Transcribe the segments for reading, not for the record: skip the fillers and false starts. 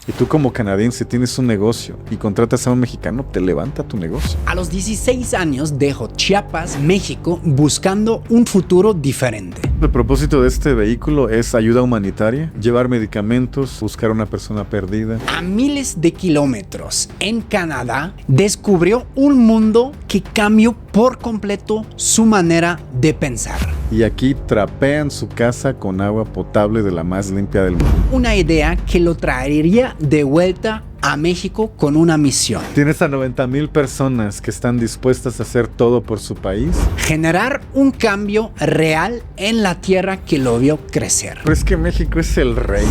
Y tú como canadiense tienes un negocio y contratas a un mexicano, te levanta tu negocio. A los 16 años dejo Chiapas, México, buscando un futuro diferente. El propósito de este vehículo es ayuda humanitaria, llevar medicamentos, buscar a una persona perdida. A miles de kilómetros en Canadá, descubrió un mundo que cambió por completo su manera de pensar. Y aquí trapean su casa con agua potable de la más limpia del mundo. Una idea que lo traería de vuelta a México con una misión. Tienes a 90,000 personas que están dispuestas a hacer todo por su país. Generar un cambio real en la tierra que lo vio crecer. Pero es que México es el rey.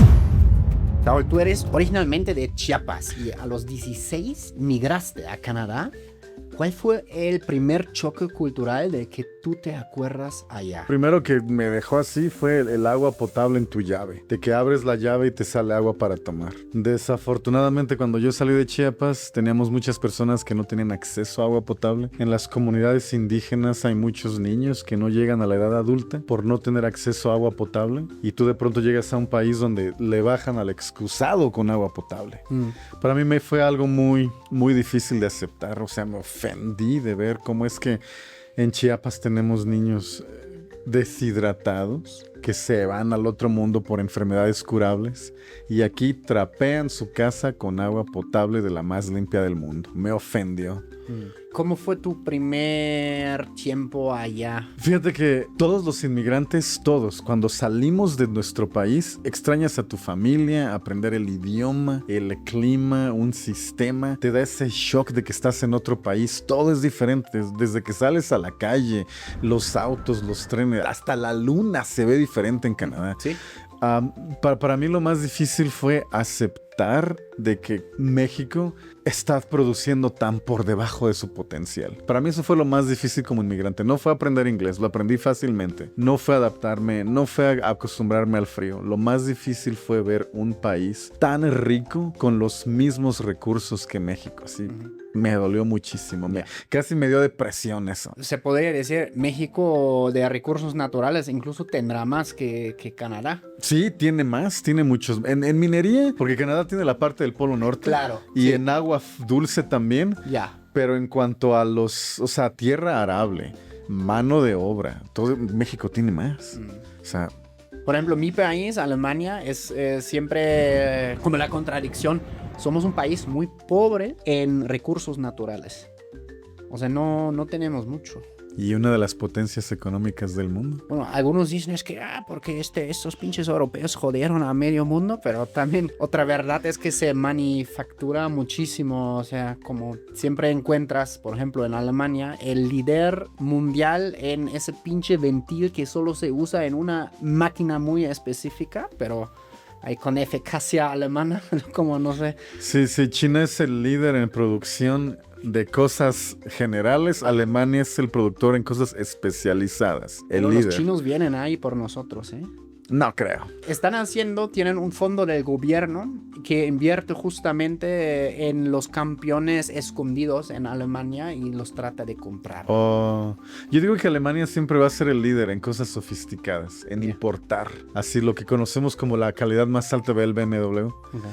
Raúl, tú eres originalmente de Chiapas y a los 16 migraste a Canadá. ¿Cuál fue el primer choque cultural del que tú te acuerdas allá? Primero que me dejó así fue el agua potable en tu llave. De que abres la llave y te sale agua para tomar. Desafortunadamente, cuando yo salí de Chiapas, teníamos muchas personas que no tenían acceso a agua potable. En las comunidades indígenas hay muchos niños que no llegan a la edad adulta por no tener acceso a agua potable. Y tú de pronto llegas a un país donde le bajan al excusado con agua potable. Para mí me fue algo muy, muy difícil de aceptar. O sea, me ofendí de ver cómo es que en Chiapas tenemos niños deshidratados que se van al otro mundo por enfermedades curables y aquí trapean su casa con agua potable de la más limpia del mundo. Me ofendió. ¿Cómo fue tu primer tiempo allá? Fíjate que todos los inmigrantes, todos, cuando salimos de nuestro país, extrañas a tu familia, aprender el idioma, el clima, un sistema, te da ese shock de que estás en otro país, todo es diferente, desde que sales a la calle, los autos, los trenes, hasta la luna se ve diferente en Canadá. ¿Sí? Para mí lo más difícil fue aceptar de que México está produciendo tan por debajo de su potencial. Para mí eso fue lo más difícil como inmigrante. No fue aprender inglés, lo aprendí fácilmente. No fue adaptarme, no fue acostumbrarme al frío. Lo más difícil fue ver un país tan rico con los mismos recursos que México. Así me dolió muchísimo. Casi me dio depresión eso. Se podría decir, México de recursos naturales incluso tendrá más que Canadá. Sí, tiene más, tiene muchos. En minería, porque Canadá tiene la parte del Polo Norte. Claro. Y sí. en agua dulce también. Ya. Pero en cuanto a los, o sea, tierra arable, mano de obra, todo México tiene más. O sea, por ejemplo, mi país, Alemania, es siempre como la contradicción. Somos un país muy pobre en recursos naturales. O sea, no tenemos mucho. Y una de las potencias económicas del mundo. Bueno, algunos dicen es que, porque estos pinches europeos jodieron a medio mundo, pero también otra verdad es que se manufactura muchísimo. O sea, como siempre encuentras, por ejemplo, en Alemania, el líder mundial en ese pinche ventil que solo se usa en una máquina muy específica, pero ahí con eficacia alemana, como no sé. Sí, China es el líder en producción de cosas generales. Alemania es el productor en cosas especializadas. Pero los chinos vienen ahí por nosotros, ¿eh? No creo. Tienen un fondo del gobierno que invierte justamente en los campeones escondidos en Alemania y los trata de comprar. Yo digo que Alemania siempre va a ser el líder en cosas sofisticadas, en importar. Así lo que conocemos como la calidad más alta del BMW. Okay.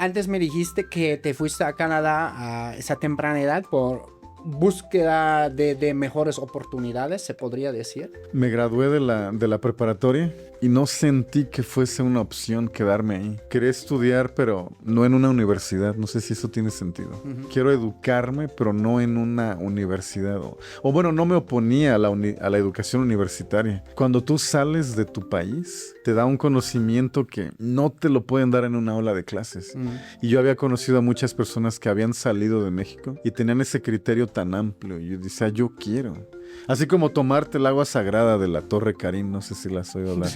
Antes me dijiste que te fuiste a Canadá a esa temprana edad por búsqueda de mejores oportunidades, se podría decir. Me gradué de la preparatoria y no sentí que fuese una opción quedarme ahí. Quería estudiar, pero no en una universidad. No sé si eso tiene sentido. Quiero educarme, pero no en una universidad. O bueno, no me oponía a la educación universitaria. Cuando tú sales de tu país, te da un conocimiento que no te lo pueden dar en una aula de clases. Y yo había conocido a muchas personas que habían salido de México y tenían ese criterio tan amplio. Y yo decía, yo quiero. Así como tomarte el agua sagrada de la Torre Karim, no sé si la has oído hablar.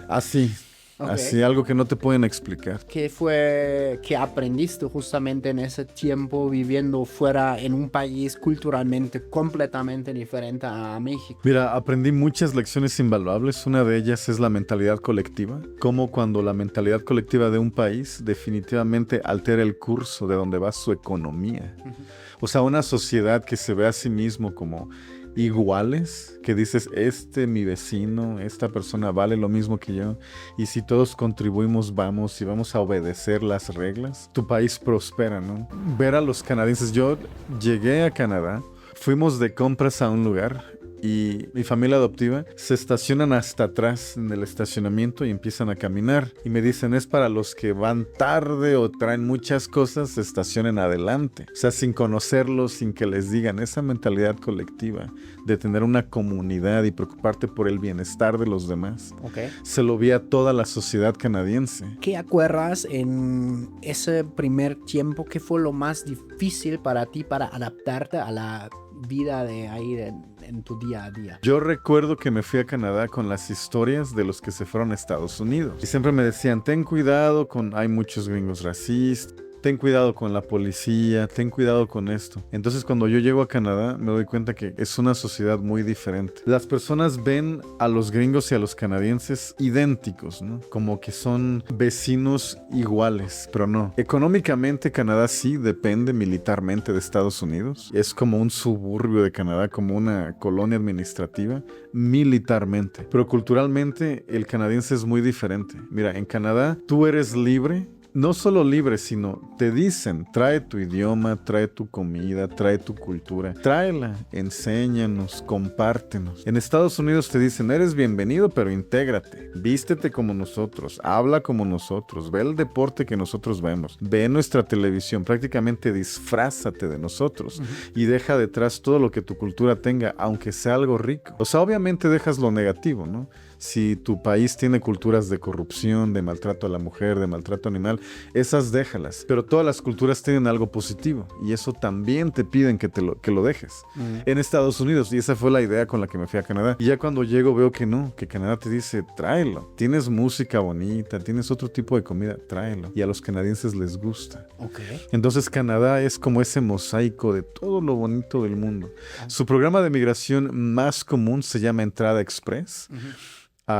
Así, okay. Así, algo que no te pueden explicar. ¿Qué fue que aprendiste justamente en ese tiempo viviendo fuera en un país culturalmente completamente diferente a México? Mira, aprendí muchas lecciones invaluables. Una de ellas es la mentalidad colectiva. Como cuando la mentalidad colectiva de un país definitivamente altera el curso de donde va su economía. O sea, una sociedad que se ve a sí mismo como iguales, que dices, mi vecino, esta persona vale lo mismo que yo, y si todos contribuimos, vamos a obedecer las reglas, tu país prospera, ¿no? Ver a los canadienses, yo llegué a Canadá, fuimos de compras a un lugar, y mi familia adoptiva se estacionan hasta atrás en el estacionamiento y empiezan a caminar. Y me dicen, es para los que van tarde o traen muchas cosas, se estacionen adelante. O sea, sin conocerlos, sin que les digan, esa mentalidad colectiva de tener una comunidad y preocuparte por el bienestar de los demás. Okay. Se lo vi a toda la sociedad canadiense. ¿Qué acuerdas en ese primer tiempo? ¿Qué fue lo más difícil para ti para adaptarte a la vida de ahí en tu día a día? Yo recuerdo que me fui a Canadá con las historias de los que se fueron a Estados Unidos. Y siempre me decían, ten cuidado hay muchos gringos racistas. Ten cuidado con la policía, ten cuidado con esto. Entonces cuando yo llego a Canadá me doy cuenta que es una sociedad muy diferente. Las personas ven a los gringos y a los canadienses idénticos, ¿no? Como que son vecinos iguales, pero no. Económicamente Canadá sí depende militarmente de Estados Unidos. Es como un suburbio de Canadá, como una colonia administrativa, militarmente. Pero culturalmente el canadiense es muy diferente. Mira, en Canadá tú eres libre. No solo libre, sino te dicen, trae tu idioma, trae tu comida, trae tu cultura, tráela, enséñanos, compártenos. En Estados Unidos te dicen, eres bienvenido, pero intégrate, vístete como nosotros, habla como nosotros, ve el deporte que nosotros vemos, ve nuestra televisión, prácticamente disfrázate de nosotros y deja detrás todo lo que tu cultura tenga, aunque sea algo rico. O sea, obviamente dejas lo negativo, ¿no? Si tu país tiene culturas de corrupción, de maltrato a la mujer, de maltrato animal, esas déjalas. Pero todas las culturas tienen algo positivo y eso también te piden que lo dejes. En Estados Unidos, y esa fue la idea con la que me fui a Canadá. Y ya cuando llego veo que no, que Canadá te dice, tráelo. Tienes música bonita, tienes otro tipo de comida, tráelo. Y a los canadienses les gusta. Okay. Entonces Canadá es como ese mosaico de todo lo bonito del mundo. Su programa de migración más común se llama Entrada Express.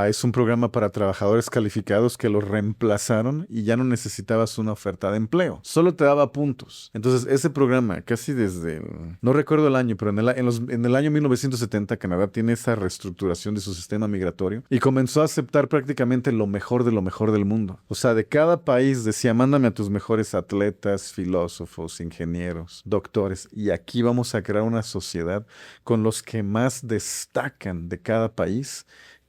Es un programa para trabajadores calificados que los reemplazaron y ya no necesitabas una oferta de empleo. Solo te daba puntos. Entonces, ese programa, casi desde no recuerdo el año, pero en el año 1970, Canadá tiene esa reestructuración de su sistema migratorio y comenzó a aceptar prácticamente lo mejor de lo mejor del mundo. O sea, de cada país decía, mándame a tus mejores atletas, filósofos, ingenieros, doctores. Y aquí vamos a crear una sociedad con los que más destacan de cada país,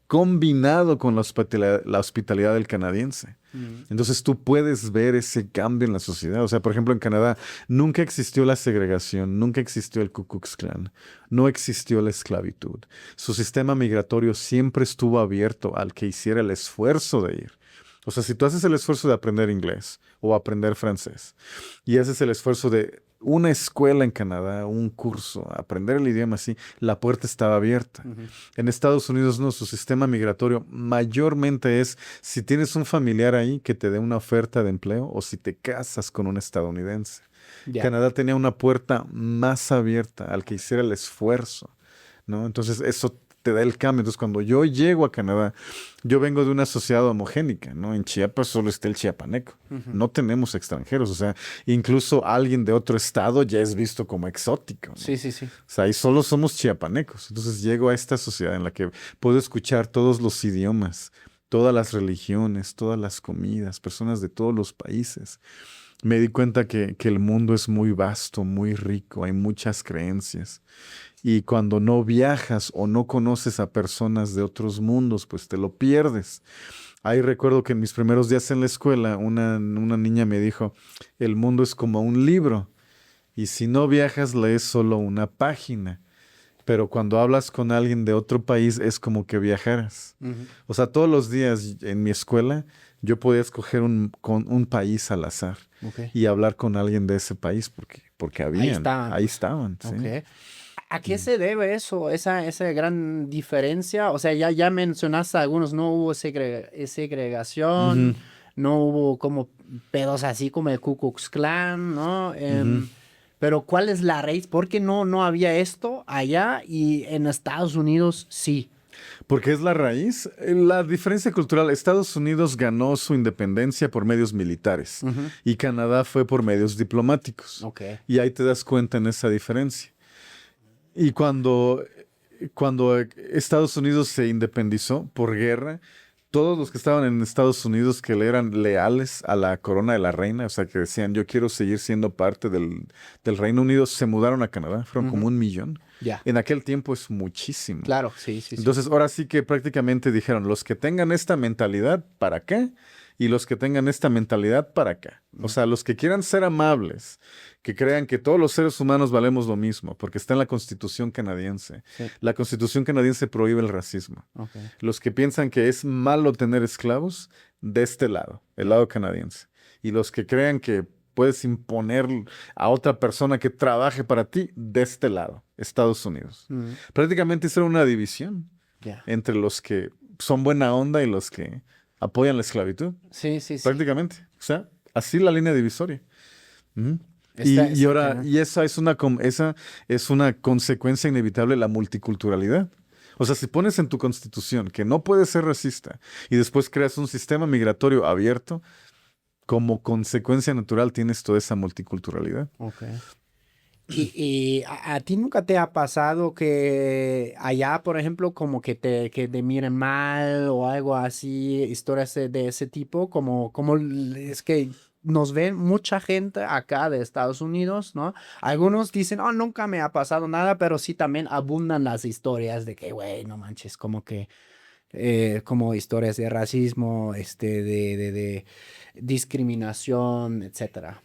combinado con la hospitalidad del canadiense. Entonces tú puedes ver ese cambio en la sociedad. O sea, por ejemplo, en Canadá nunca existió la segregación, nunca existió el Ku Klux Klan, no existió la esclavitud. Su sistema migratorio siempre estuvo abierto al que hiciera el esfuerzo de ir. O sea, si tú haces el esfuerzo de aprender inglés o aprender francés y haces el esfuerzo de una escuela en Canadá, un curso, aprender el idioma así, la puerta estaba abierta. En Estados Unidos no, su sistema migratorio mayormente es si tienes un familiar ahí que te dé una oferta de empleo o si te casas con un estadounidense. Yeah. Canadá tenía una puerta más abierta al que hiciera el esfuerzo, ¿no? Entonces eso te da el cambio. Entonces, cuando yo llego a Canadá, yo vengo de una sociedad homogénica, ¿no? En Chiapas solo está el chiapaneco. No tenemos extranjeros. O sea, incluso alguien de otro estado ya es visto como exótico, ¿no? Sí. O sea, ahí solo somos chiapanecos. Entonces, llego a esta sociedad en la que puedo escuchar todos los idiomas, todas las religiones, todas las comidas, personas de todos los países. Me di cuenta que el mundo es muy vasto, muy rico, hay muchas creencias. Y cuando no viajas o no conoces a personas de otros mundos, pues te lo pierdes. Ahí recuerdo que en mis primeros días en la escuela, una niña me dijo, el mundo es como un libro y si no viajas lees solo una página. Pero cuando hablas con alguien de otro país es como que viajaras. O sea, todos los días en mi escuela yo podía escoger un país al azar y hablar con alguien de ese país porque habían. Ahí estaban. Okay. ¿Sí? ¿A qué se debe eso, esa gran diferencia? O sea, ya mencionaste algunos, no hubo segregación, no hubo como pedos así como el Ku Klux Klan, ¿no? Pero ¿cuál es la raíz? ¿Por qué no había esto allá y en Estados Unidos sí? Porque es la raíz. La diferencia cultural, Estados Unidos ganó su independencia por medios militares y Canadá fue por medios diplomáticos. Okay. Y ahí te das cuenta en esa diferencia. Y cuando cuando Estados Unidos se independizó por guerra, todos los que estaban en Estados Unidos que le eran leales a la corona de la reina, o sea, que decían, yo quiero seguir siendo parte del Reino Unido, se mudaron a Canadá. Fueron como 1 millón. Ya. En aquel tiempo es muchísimo. Claro, sí, sí, sí. Entonces, ahora sí que prácticamente dijeron, los que tengan esta mentalidad, ¿para qué? Y los que tengan esta mentalidad, ¿para qué? O sea, los que quieran ser amables, que crean que todos los seres humanos valemos lo mismo, porque está en la Constitución canadiense. Sí. La Constitución canadiense prohíbe el racismo. Okay. Los que piensan que es malo tener esclavos, de este lado, el lado canadiense. Y los que crean que puedes imponer a otra persona que trabaje para ti, de este lado, Estados Unidos. Prácticamente hicieron una división entre los que son buena onda y los que apoyan la esclavitud. Sí, sí, sí. Prácticamente. O sea, así la línea divisoria. Y esa es una consecuencia inevitable de la multiculturalidad. O sea, si pones en tu constitución que no puedes ser racista y después creas un sistema migratorio abierto, como consecuencia natural tienes toda esa multiculturalidad. Okay. ¿Y a ti nunca te ha pasado que allá, por ejemplo, como que te miren mal o algo así, historias de ese tipo? Como es que nos ven mucha gente acá de Estados Unidos, ¿no? Algunos dicen, oh, nunca me ha pasado nada, pero sí también abundan las historias de que, güey, no manches, como que, como historias de racismo, de discriminación, etcétera.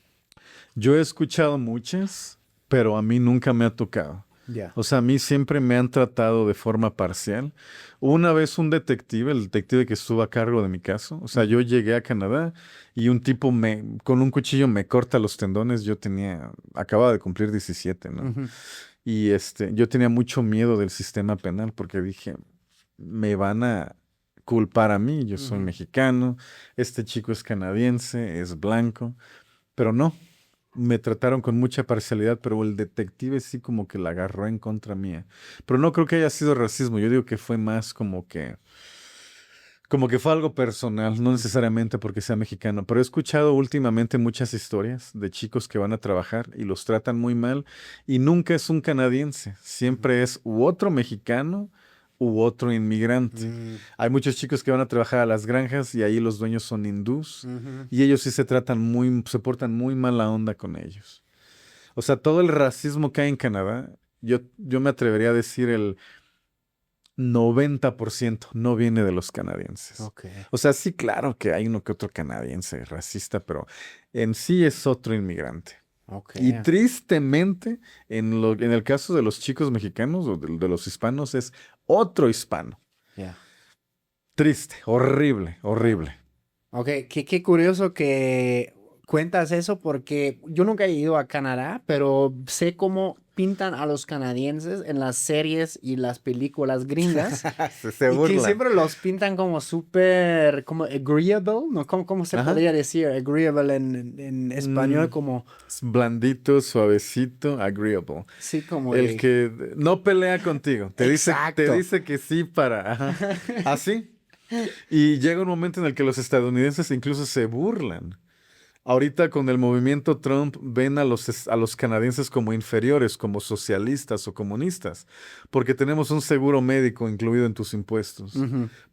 Yo he escuchado muchas, pero a mí nunca me ha tocado. Yeah. O sea, a mí siempre me han tratado de forma parcial. Una vez un detective, el detective que estuvo a cargo de mi caso, o sea, yo llegué a Canadá y un tipo con un cuchillo me corta los tendones. Acababa de cumplir 17, ¿no? Y yo tenía mucho miedo del sistema penal porque dije, me van a culpar a mí, yo soy mexicano, este chico es canadiense, es blanco, pero no. Me trataron con mucha parcialidad, pero el detective sí como que la agarró en contra mía. Pero no creo que haya sido racismo. Yo digo que fue más como que fue algo personal, no necesariamente porque sea mexicano. Pero he escuchado últimamente muchas historias de chicos que van a trabajar y los tratan muy mal y nunca es un canadiense. Siempre es u otro mexicano u otro inmigrante. Hay muchos chicos que van a trabajar a las granjas y ahí los dueños son hindús y ellos sí se portan muy mala onda con ellos. O sea, todo el racismo que hay en Canadá, yo me atrevería a decir el 90% no viene de los canadienses. Okay. O sea, sí, claro que hay uno que otro canadiense racista, pero en sí es otro inmigrante. Okay. Y tristemente, en el caso de los chicos mexicanos o de los hispanos, es otro hispano. Yeah. Triste, horrible, horrible. Ok, qué curioso que cuentas eso porque yo nunca he ido a Canadá, pero sé cómo pintan a los canadienses en las series y las películas gringas. se burlan. Y que siempre los pintan como súper, como agreeable, ¿no? ¿Cómo se podría decir? Agreeable en español, como... Blandito, suavecito, agreeable. Sí, como... El que no pelea contigo. Te dice que sí para... Ajá. ¿Así? Y llega un momento en el que los estadounidenses incluso se burlan. Ahorita con el movimiento Trump ven a los canadienses como inferiores, como socialistas o comunistas, porque tenemos un seguro médico incluido en tus impuestos,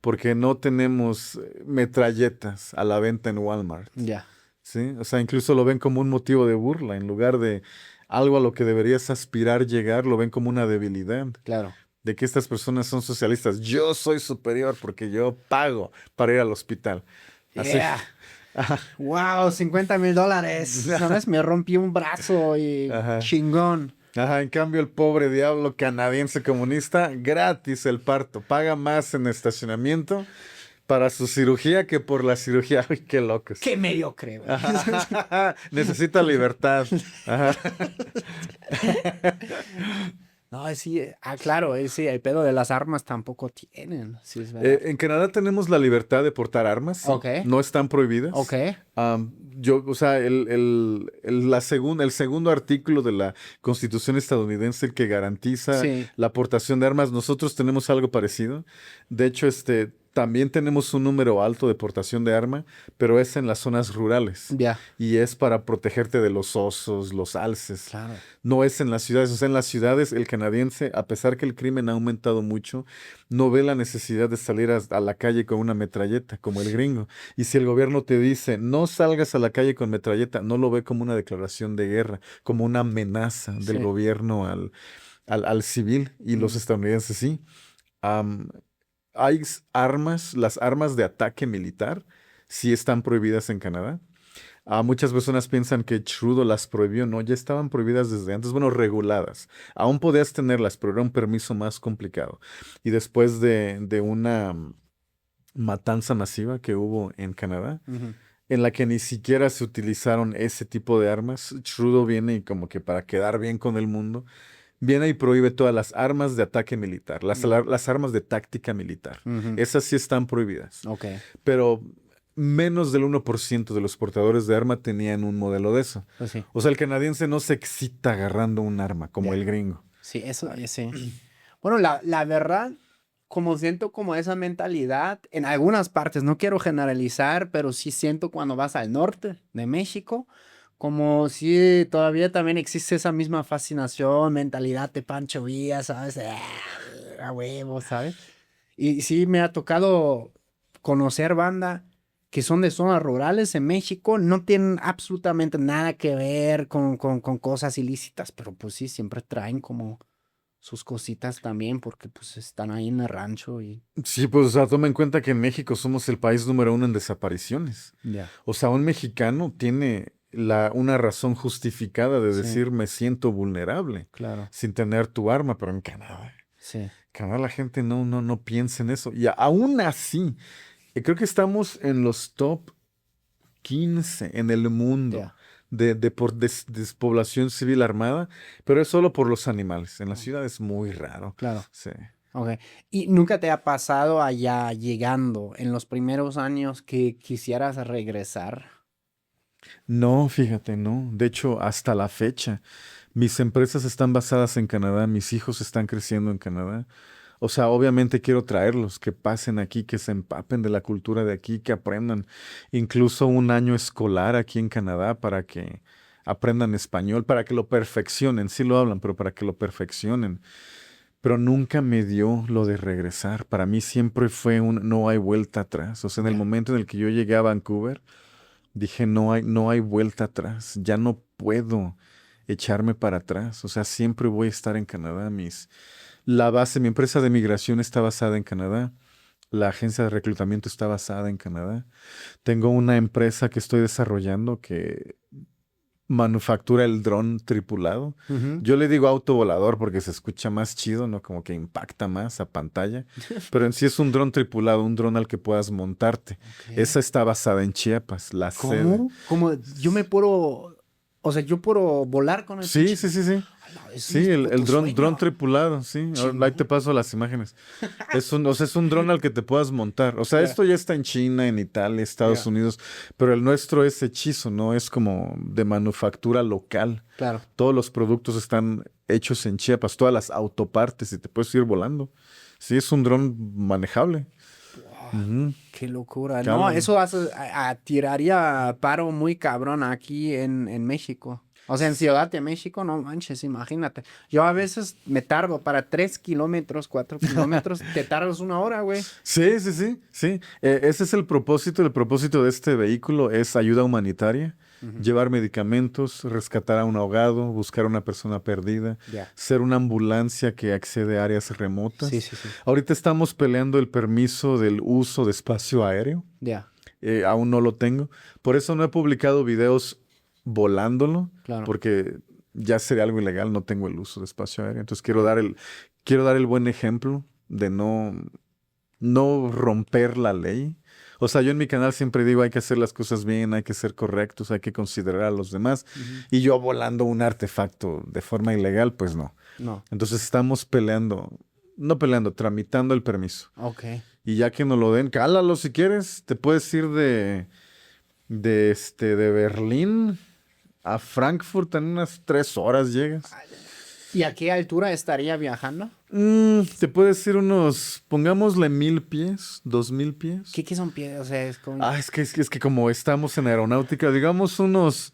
porque no tenemos metralletas a la venta en Walmart. Ya. ¿Sí? O sea, incluso lo ven como un motivo de burla, en lugar de algo a lo que deberías aspirar llegar, lo ven como una debilidad. Claro. De que estas personas son socialistas. Yo soy superior porque yo pago para ir al hospital. Así. Yeah. Wow, $50,000. ¿Sabes? Me rompí un brazo y chingón. Ajá, en cambio el pobre diablo canadiense comunista, gratis el parto. Paga más en estacionamiento para su cirugía que por la cirugía. Ay, qué locos. Qué mediocre. Necesita libertad. Ajá. No, sí, claro, sí, el pedo de las armas tampoco tienen. Sí, es verdad. En Canadá tenemos la libertad de portar armas. Okay. No están prohibidas. Okay. O sea, el segundo artículo de la Constitución estadounidense, el que garantiza la portación de armas, nosotros tenemos algo parecido. De hecho, también tenemos un número alto de portación de arma, pero es en las zonas rurales. Ya. Y es para protegerte de los osos, los alces. Claro. No es en las ciudades. O sea, en las ciudades el canadiense, a pesar que el crimen ha aumentado mucho, no ve la necesidad de salir a la calle con una metralleta, como el gringo. Y si el gobierno te dice, no salgas a la calle con metralleta, no lo ve como una declaración de guerra, como una amenaza del Sí. gobierno al civil. Y los estadounidenses sí. Am, Hay armas, las armas de ataque militar sí están prohibidas en Canadá. Muchas personas piensan que Trudeau las prohibió, no, ya estaban prohibidas desde antes, bueno, reguladas. Aún podías tenerlas, pero era un permiso más complicado. Y después de una matanza masiva que hubo en Canadá, en la que ni siquiera se utilizaron ese tipo de armas, Trudeau viene y como que para quedar bien con el mundo, viene y prohíbe todas las armas de ataque militar, las armas de táctica militar. Esas sí están prohibidas. Ok. Pero menos del 1% de los portadores de arma tenían un modelo de eso. Pues sí. O sea, el canadiense no se excita agarrando un arma como Ya. el gringo. Sí, eso, sí. Bueno, la verdad, como siento como esa mentalidad en algunas partes, no quiero generalizar, pero sí siento cuando vas al norte de México, como si todavía también existe esa misma fascinación, mentalidad de Pancho Villa, ¿sabes? A huevo, ¿sabes? Y sí me ha tocado conocer banda que son de zonas rurales en México, no tienen absolutamente nada que ver con cosas ilícitas, pero pues sí, siempre traen como sus cositas también porque pues están ahí en el rancho y... Sí, pues, o sea, toma en cuenta que en México somos el país número 1 en desapariciones. Ya. O sea, un mexicano tiene una razón justificada de Sí. decir me siento vulnerable Claro. sin tener tu arma, pero en Canadá, Sí. Canadá la gente no piensa en eso. Y aún así, creo que estamos en los top 15 en el mundo Ya. por despoblación civil armada, pero es solo por los animales. En la ciudad es muy raro. Claro. Sí. Ok. ¿Y nunca te ha pasado allá llegando en los primeros años que quisieras regresar? No, fíjate, no. De hecho, hasta la fecha, mis empresas están basadas en Canadá, mis hijos están creciendo en Canadá. O sea, obviamente quiero traerlos, que pasen aquí, que se empapen de la cultura de aquí, que aprendan incluso un año escolar aquí en Canadá para que aprendan español, para que lo perfeccionen. Sí lo hablan, pero para que lo perfeccionen. Pero nunca me dio lo de regresar. Para mí siempre fue un no hay vuelta atrás. O sea, en el Ya. momento en el que yo llegué a Vancouver, dije no hay vuelta atrás. Ya no puedo echarme para atrás. O sea, siempre voy a estar en Canadá. Mi empresa de migración está basada en Canadá. La agencia de reclutamiento está basada en Canadá. Tengo una empresa que estoy desarrollando que manufactura el dron tripulado. Ujú. Yo le digo autovolador porque se escucha más chido, ¿no? Como que impacta más a pantalla. Pero en sí es un dron tripulado, un dron al que puedas montarte. Ok. Esa está basada en Chiapas, la sede. ¿Cómo? Como yo me puedo... O sea, yo puedo volar con el Sí, pinche- sí, sí, sí. Ala, es Sí, mi el puto dron sueño. tripulado, sí. Ahí te Chingón. paso las imágenes. O sea, es un dron al que te puedas montar. O sea, Ya. esto ya está en China, en Italia, Estados Ya. Unidos, pero el nuestro es hechizo, ¿no? Es como de manufactura local. Claro. Todos los productos están hechos en Chiapas, todas las autopartes y te puedes ir volando. Sí, es un dron manejable. Ujú. Qué locura. No, Cámara. eso tiraría paro muy cabrón aquí en México. O sea, en Ciudad de México, no manches, imagínate. Yo a veces me tardo para 3 kilómetros, 4 kilómetros, te tardas 1 hora, güey. Sí, sí, sí, sí. Ese es el propósito. El propósito de este vehículo es ayuda humanitaria, llevar medicamentos, rescatar a un ahogado, buscar a una persona perdida, Ya. ser una ambulancia que accede a áreas remotas. Sí, sí, sí. Ahorita estamos peleando el permiso del uso de espacio aéreo. Ya, Aún no lo tengo. Por eso no he publicado videos volándolo, claro. porque ya sería algo ilegal, no tengo el uso de espacio aéreo. Entonces quiero dar el buen ejemplo de no romper la ley. O sea, yo en mi canal siempre digo hay que hacer las cosas bien, hay que ser correctos, hay que considerar a los demás. Y yo volando un artefacto de forma ilegal, pues no. No. Entonces estamos tramitando el permiso. Ok. Y ya que nos lo den, cálalo si quieres. Te puedes ir de Berlín a Frankfurt en unas 3 horas llegas. ¿Y a qué altura estaría viajando? Te puedo decir pongámosle 1000 pies, 2000 pies. ¿Qué son pies? O sea, es como... Es que como estamos en aeronáutica, digamos unos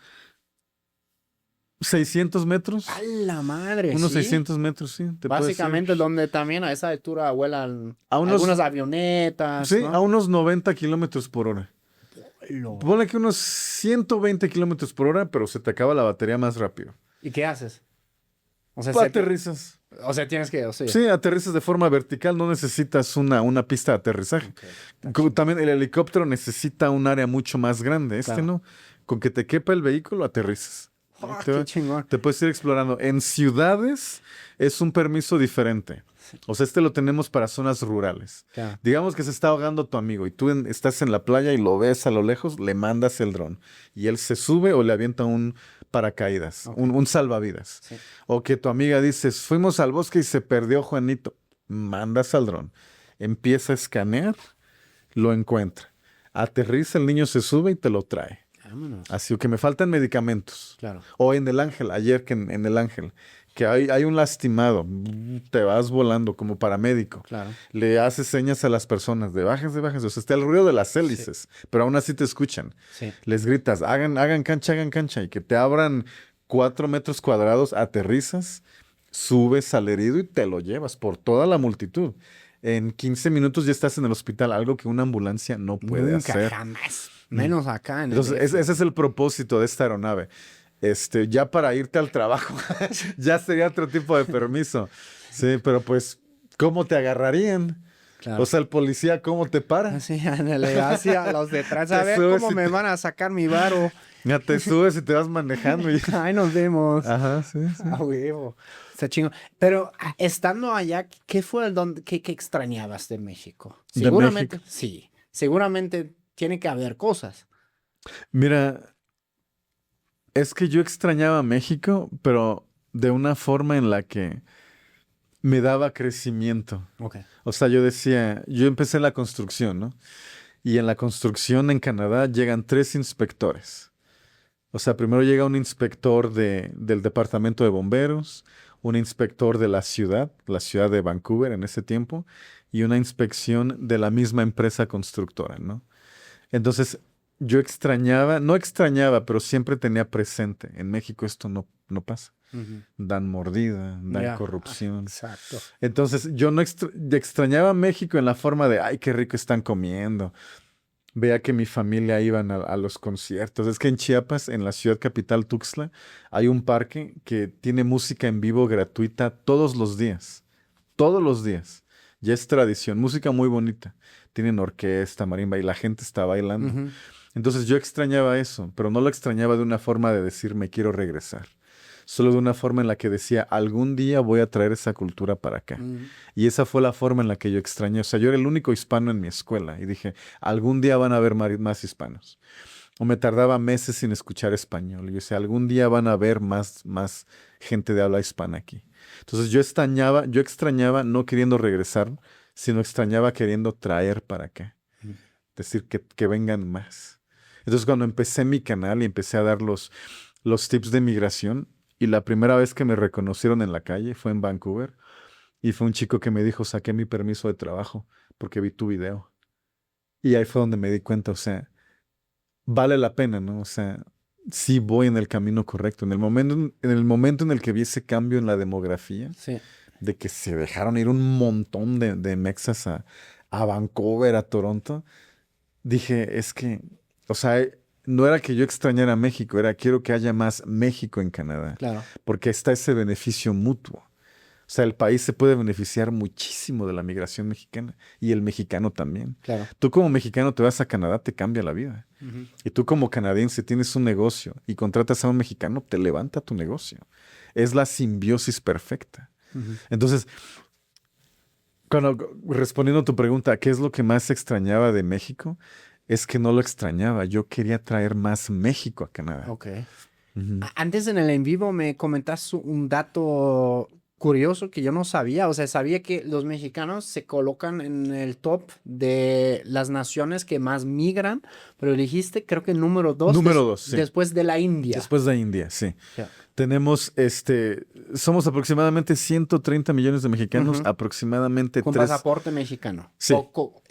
600 metros. ¡A la madre! Unos ¿sí? 600 metros, sí. Te puedo Básicamente decir. donde también a esa altura vuelan A unos- algunas avionetas, Sí, ¿no? a unos 90 kilómetros por hora. Ponle que unos 120 kilómetros por hora, pero se te acaba la batería más rápido. ¿Y qué haces? O sea, Aterrizas. tienes que... O sea, Sí, aterrizas de forma vertical, no necesitas una pista de aterrizaje. También el helicóptero necesita un área mucho más grande. Claro. No. Con que te quepa el vehículo, aterrizas. qué chingón. Te puedes ir explorando. En ciudades es un permiso diferente. O sea, lo tenemos para zonas rurales. Claro. Digamos que se está ahogando tu amigo y tú estás en la playa y lo ves a lo lejos, le mandas el dron y él se sube o le avienta un paracaídas, un salvavidas. Sí. O que tu amiga dice, fuimos al bosque y se perdió Juanito. Mandas al dron. Empieza a escanear, lo encuentra. Aterriza, el niño se sube y te lo trae. Vámonos. Así que me faltan medicamentos. Claro. O en el Ángel, ayer que en el Ángel, que hay un lastimado, te vas volando como paramédico. Claro. Le haces señas a las personas de bajes. O sea, está el ruido de las hélices, pero aún así te escuchan. Sí. Les gritas, hagan cancha, y que te abran 4 metros cuadrados, aterrizas, subes al herido y te lo llevas por toda la multitud. En 15 minutos ya estás en el hospital, algo que una ambulancia no puede Nunca, hacer. jamás. Menos acá en el Entonces, ese es el propósito de esta aeronave. Ya para irte al trabajo, ya sería otro tipo de permiso. Sí, pero pues, ¿cómo te agarrarían? Claro. O sea, el policía, ¿cómo te para? Así, ándale, así a los detrás. A Te ver subes cómo y me te- van a sacar mi varo. Ya te subes y te vas manejando. Ahí nos vemos. Ajá, sí. A huevo. Está chingo. Pero estando allá, ¿qué fue qué extrañabas de México? ¿De Seguramente, México? sí. Seguramente tiene que haber cosas. Mira, es que yo extrañaba México, pero de una forma en la que me daba crecimiento. Ok. O sea, yo empecé la construcción, ¿no? Y en la construcción en Canadá llegan 3 inspectores. O sea, primero llega un inspector del departamento de bomberos, un inspector de la ciudad de Vancouver en ese tiempo, y una inspección de la misma empresa constructora, ¿no? Entonces, no extrañaba, pero siempre tenía presente. En México esto no pasa. Dan mordida, dan Ya. corrupción. Exacto. Entonces, yo no extrañaba México en la forma de, ay, qué rico están comiendo. Veía que mi familia iban a los conciertos. Es que en Chiapas, en la ciudad capital Tuxtla, hay un parque que tiene música en vivo gratuita todos los días. Todos los días. Ya es tradición. Música muy bonita. Tienen orquesta, marimba y la gente está bailando. Ujú. Entonces yo extrañaba eso, pero no lo extrañaba de una forma de decir me quiero regresar. Solo de una forma en la que decía, algún día voy a traer esa cultura para acá. Mm. Y esa fue la forma en la que yo extrañé. O sea, yo era el único hispano en mi escuela y dije, algún día van a haber más hispanos. O me tardaba meses sin escuchar español. Y yo decía, algún día van a haber más gente de habla hispana aquí. Entonces yo extrañaba no queriendo regresar, sino extrañaba queriendo traer para acá. Mm. Decir que vengan más. Entonces cuando empecé mi canal y empecé a dar los tips de migración, y la primera vez que me reconocieron en la calle fue en Vancouver, y fue un chico que me dijo, saqué mi permiso de trabajo porque vi tu video. Y ahí fue donde me di cuenta, o sea, vale la pena, ¿no? O sea, sí voy en el camino correcto. En el momento en el que vi ese cambio en la demografía, Sí. de que se dejaron ir un montón de mexas a Vancouver, a Toronto, dije, es que, o sea, no era que yo extrañara México, era quiero que haya más México en Canadá, Claro. porque está ese beneficio mutuo. O sea, el país se puede beneficiar muchísimo de la migración mexicana y el mexicano también. Claro. Tú como mexicano te vas a Canadá, te cambia la vida. Ujú. Y tú como canadiense tienes un negocio y contratas a un mexicano, te levanta tu negocio. Es la simbiosis perfecta. Ujú. Entonces, respondiendo a tu pregunta, ¿qué es lo que más extrañaba de México? Es que no lo extrañaba. Yo quería traer más México a Canadá. Ok. Ujú. Antes en el en vivo me comentaste un dato curioso que yo no sabía. O sea, sabía que los mexicanos se colocan en el top de las naciones que más migran, pero dijiste, creo que número 2 Número 2, sí. después de la India. Después de India, sí. Ya. Tenemos, somos aproximadamente 130 millones de mexicanos, Ujú. aproximadamente Con 3 pasaporte mexicano. Sí.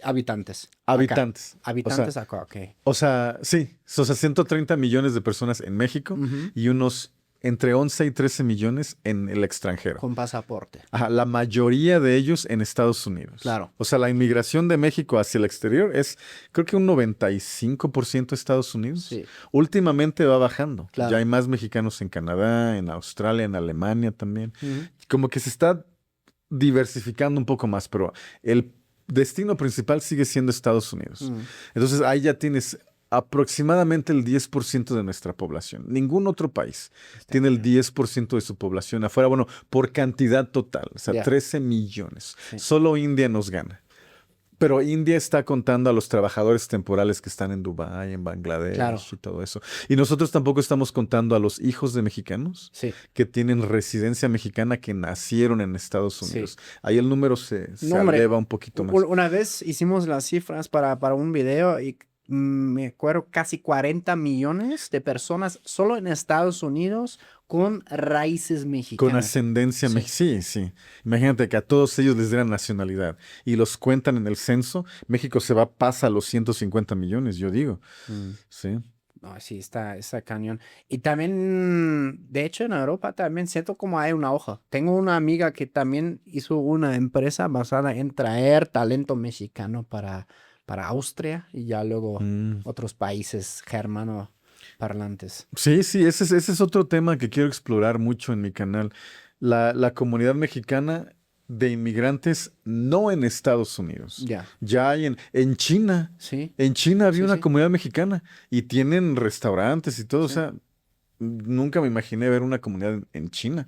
Habitantes. Acá. habitantes. Habitantes acá, ok. O sea, sí, o sea, 130 millones de personas en México Ujú. y unos entre 11 y 13 millones en el extranjero. Con pasaporte. Ajá, la mayoría de ellos en Estados Unidos. Claro. O sea, la inmigración de México hacia el exterior es, creo que un 95% Estados Unidos. Sí. Últimamente va bajando. Claro. Ya hay más mexicanos en Canadá, en Australia, en Alemania también. Ujú. Como que se está diversificando un poco más, pero el destino principal sigue siendo Estados Unidos. Ujú. Entonces ahí ya tienes aproximadamente el 10% de nuestra población. Ningún otro país tiene el 10% de su población afuera, bueno, por cantidad total, o sea, Ya. 13 millones. Sí. Solo India nos gana. Pero India está contando a los trabajadores temporales que están en Dubái, en Bangladesh Claro. y todo eso. Y nosotros tampoco estamos contando a los hijos de mexicanos Sí. que tienen residencia mexicana que nacieron en Estados Sí. Unidos. Ahí el número se No, hombre, eleva un poquito más. Una vez hicimos las cifras para un video y me acuerdo casi 40 millones de personas solo en Estados Unidos con raíces mexicanas. Con ascendencia Sí. mexicana. Sí, sí. Imagínate que a todos ellos les dieran nacionalidad y los cuentan en el censo. México pasa a los 150 millones, yo digo. Mm. Sí. No, sí, está cañón. Y también, de hecho, en Europa también siento como hay una hoja. Tengo una amiga que también hizo una empresa basada en traer talento mexicano para Austria y ya luego Mm. otros países germanoparlantes. Sí, sí, ese es otro tema que quiero explorar mucho en mi canal. La comunidad mexicana de inmigrantes no en Estados Unidos. Ya, Ya hay en China. sí, En China había Sí, una sí. comunidad mexicana y tienen restaurantes y todo. O Sí. sea, nunca me imaginé ver una comunidad en China.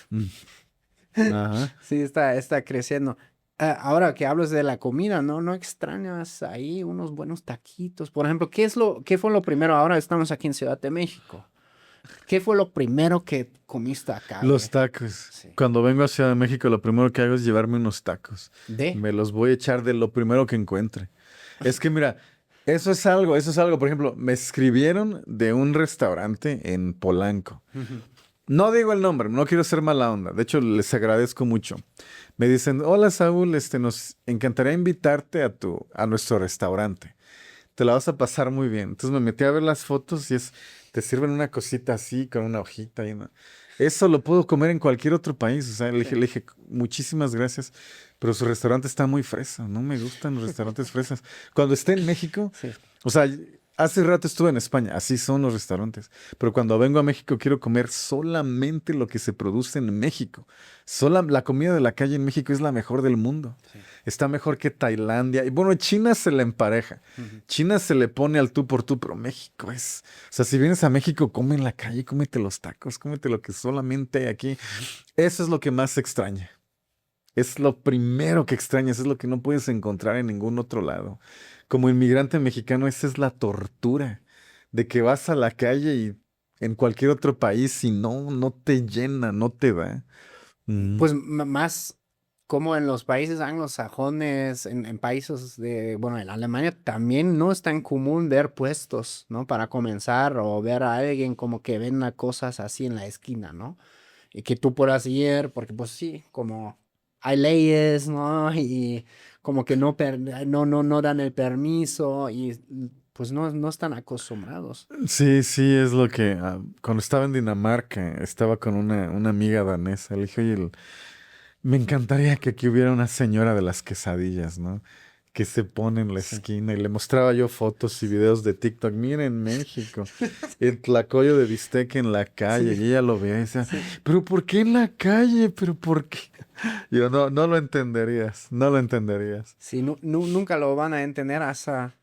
Mm. Ajá. sí, está creciendo. Ahora que hablas de la comida, ¿no extrañas ahí unos buenos taquitos? Por ejemplo, ¿qué fue lo primero? Ahora estamos aquí en Ciudad de México. ¿Qué fue lo primero que comiste acá, Los güey? tacos. Sí. Cuando vengo a Ciudad de México, lo primero que hago es llevarme unos tacos. ¿De? Me los voy a echar de lo primero que encuentre. Es que mira, eso es algo. Por ejemplo, me escribieron de un restaurante en Polanco. Ujú. No digo el nombre, no quiero ser mala onda. De hecho, les agradezco mucho. Me dicen, hola Saúl, nos encantaría invitarte a nuestro restaurante. Te la vas a pasar muy bien. Entonces me metí a ver las fotos y te sirven una cosita así con una hojita y eso lo puedo comer en cualquier otro país. O sea, le dije, muchísimas gracias, pero su restaurante está muy fresa. No me gustan los restaurantes fresas. Cuando esté en México, Sí. o sea, hace rato estuve en España, así son los restaurantes. Pero cuando vengo a México quiero comer solamente lo que se produce en México. La comida de la calle en México es la mejor del mundo. Sí. Está mejor que Tailandia. Y bueno, China se le empareja. Ujú. China se le pone al tú por tú, pero México es... O sea, si vienes a México, come en la calle, cómete los tacos, cómete lo que solamente hay aquí. Eso es lo que más extraña. Es lo primero que extrañas, es lo que no puedes encontrar en ningún otro lado. Como inmigrante mexicano, esa es la tortura de que vas a la calle y en cualquier otro país y no te llena, no te da. Mm. Pues más como en los países anglosajones, en países bueno, en Alemania también no es tan común ver puestos, ¿no? Para comenzar o ver a alguien como que venda cosas así en la esquina, ¿no? Y que tú puedas ir, porque pues sí, como hay leyes, ¿no? Y como que no dan el permiso y pues no están acostumbrados. Sí, sí, es lo que... cuando estaba en Dinamarca, estaba con una amiga danesa. Le dije, oye, me encantaría que aquí hubiera una señora de las quesadillas, ¿no? Que se pone en la Sí. esquina y le mostraba yo fotos y videos de TikTok. Miren México, el tlacoyo de bistec en la calle. Sí. Y ella lo veía y decía, ¿pero por qué en la calle? ¿Pero por qué? Yo, no lo entenderías, no lo entenderías. Sí, nunca lo van a entender hasta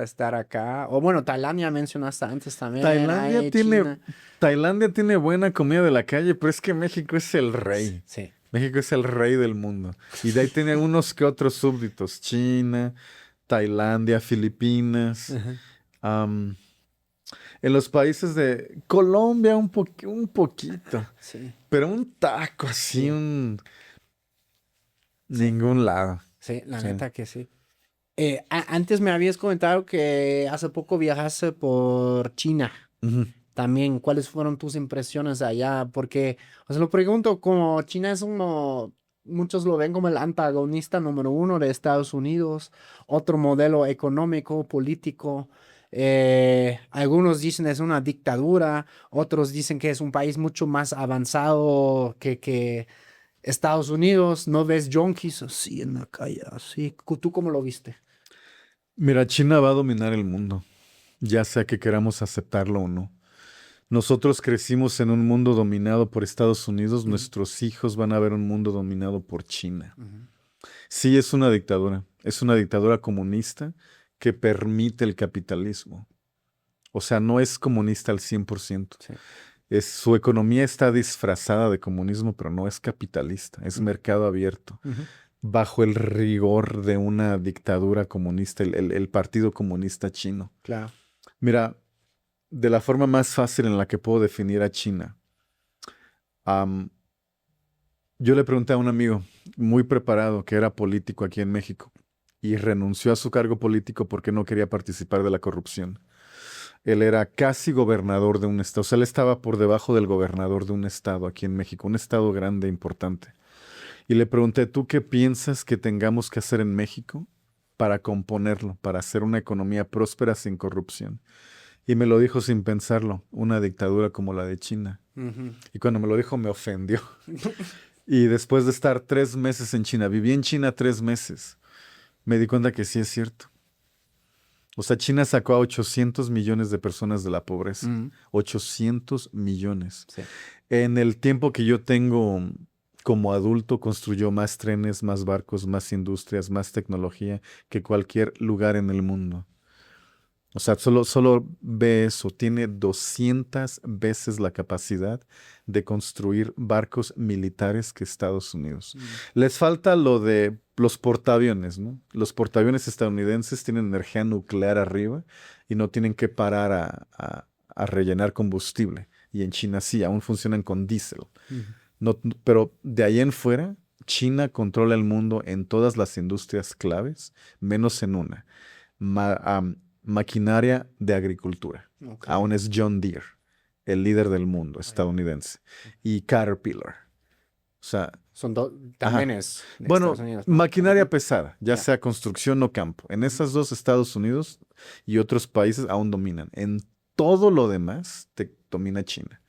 estar acá. O bueno, Tailandia mencionaste antes también. Tailandia China. Tailandia tiene buena comida de la calle, pero es que México es el rey. Sí. México es el rey del mundo. Y de ahí tiene unos que otros súbditos. China, Tailandia, Filipinas. Ajá. am, En los países de Colombia un poquito. Sí. Pero un taco así, Sí. Ningún lado. Sí, la Sí. neta que sí. Antes me habías comentado que hace poco viajaste por China. Ujú. También, ¿cuáles fueron tus impresiones allá? Porque, os lo pregunto, como China es uno, muchos lo ven como el antagonista número uno de Estados Unidos, otro modelo económico, político. Algunos dicen es una dictadura, otros dicen que es un país mucho más avanzado que Estados Unidos. ¿No ves yonkis así en la calle? Así. ¿Tú cómo lo viste? Mira, China va a dominar el mundo, ya sea que queramos aceptarlo o no. Nosotros crecimos en un mundo dominado por Estados Unidos, Ujú, nuestros hijos van a ver un mundo dominado por China. ujú, Sí, es una dictadura comunista que permite el capitalismo. O sea, no es comunista al 100%. sí. Su economía está disfrazada de comunismo, pero no es capitalista, es Ujú, mercado abierto, ujú, bajo el rigor de una dictadura comunista, el Partido Comunista Chino. claro. Mira, de la forma más fácil en la que puedo definir a China, am, yo le pregunté a un amigo muy preparado que era político aquí en México y renunció a su cargo político porque no quería participar de la corrupción. Él era casi gobernador de un estado, o sea, él estaba por debajo del gobernador de un estado aquí en México, un estado grande, e importante. Y le pregunté, ¿tú qué piensas que tengamos que hacer en México para componerlo, para hacer una economía próspera sin corrupción? Y me lo dijo sin pensarlo, una dictadura como la de China. Ujú. Y cuando me lo dijo me ofendió. Y después de estar 3 meses en China, viví en China 3 meses, me di cuenta que sí es cierto. O sea, China sacó a 800 millones de personas de la pobreza. Ujú, 800 millones. sí. En el tiempo que yo tengo como adulto, construyó más trenes, más barcos, más industrias, más tecnología que cualquier lugar en el mundo. O sea, solo ve eso. Tiene 200 veces la capacidad de construir barcos militares que Estados Unidos. Mm, Les falta lo de los portaaviones, ¿no? Los portaaviones estadounidenses tienen energía nuclear arriba y no tienen que parar a rellenar combustible. Y en China sí, aún funcionan con diésel. ujú. No, pero de ahí en fuera, China controla el mundo en todas las industrias claves, menos en una. Maquinaria de agricultura. Ok. Aún es John Deere, el líder del mundo Oye, estadounidense. Y Caterpillar. O sea, también ajá. es de Estados Bueno, Unidos, ¿no? maquinaria Ujú, pesada, ya ya. sea construcción o campo. En Ujú, esas dos, Estados Unidos y otros países aún dominan. En todo lo demás, domina China.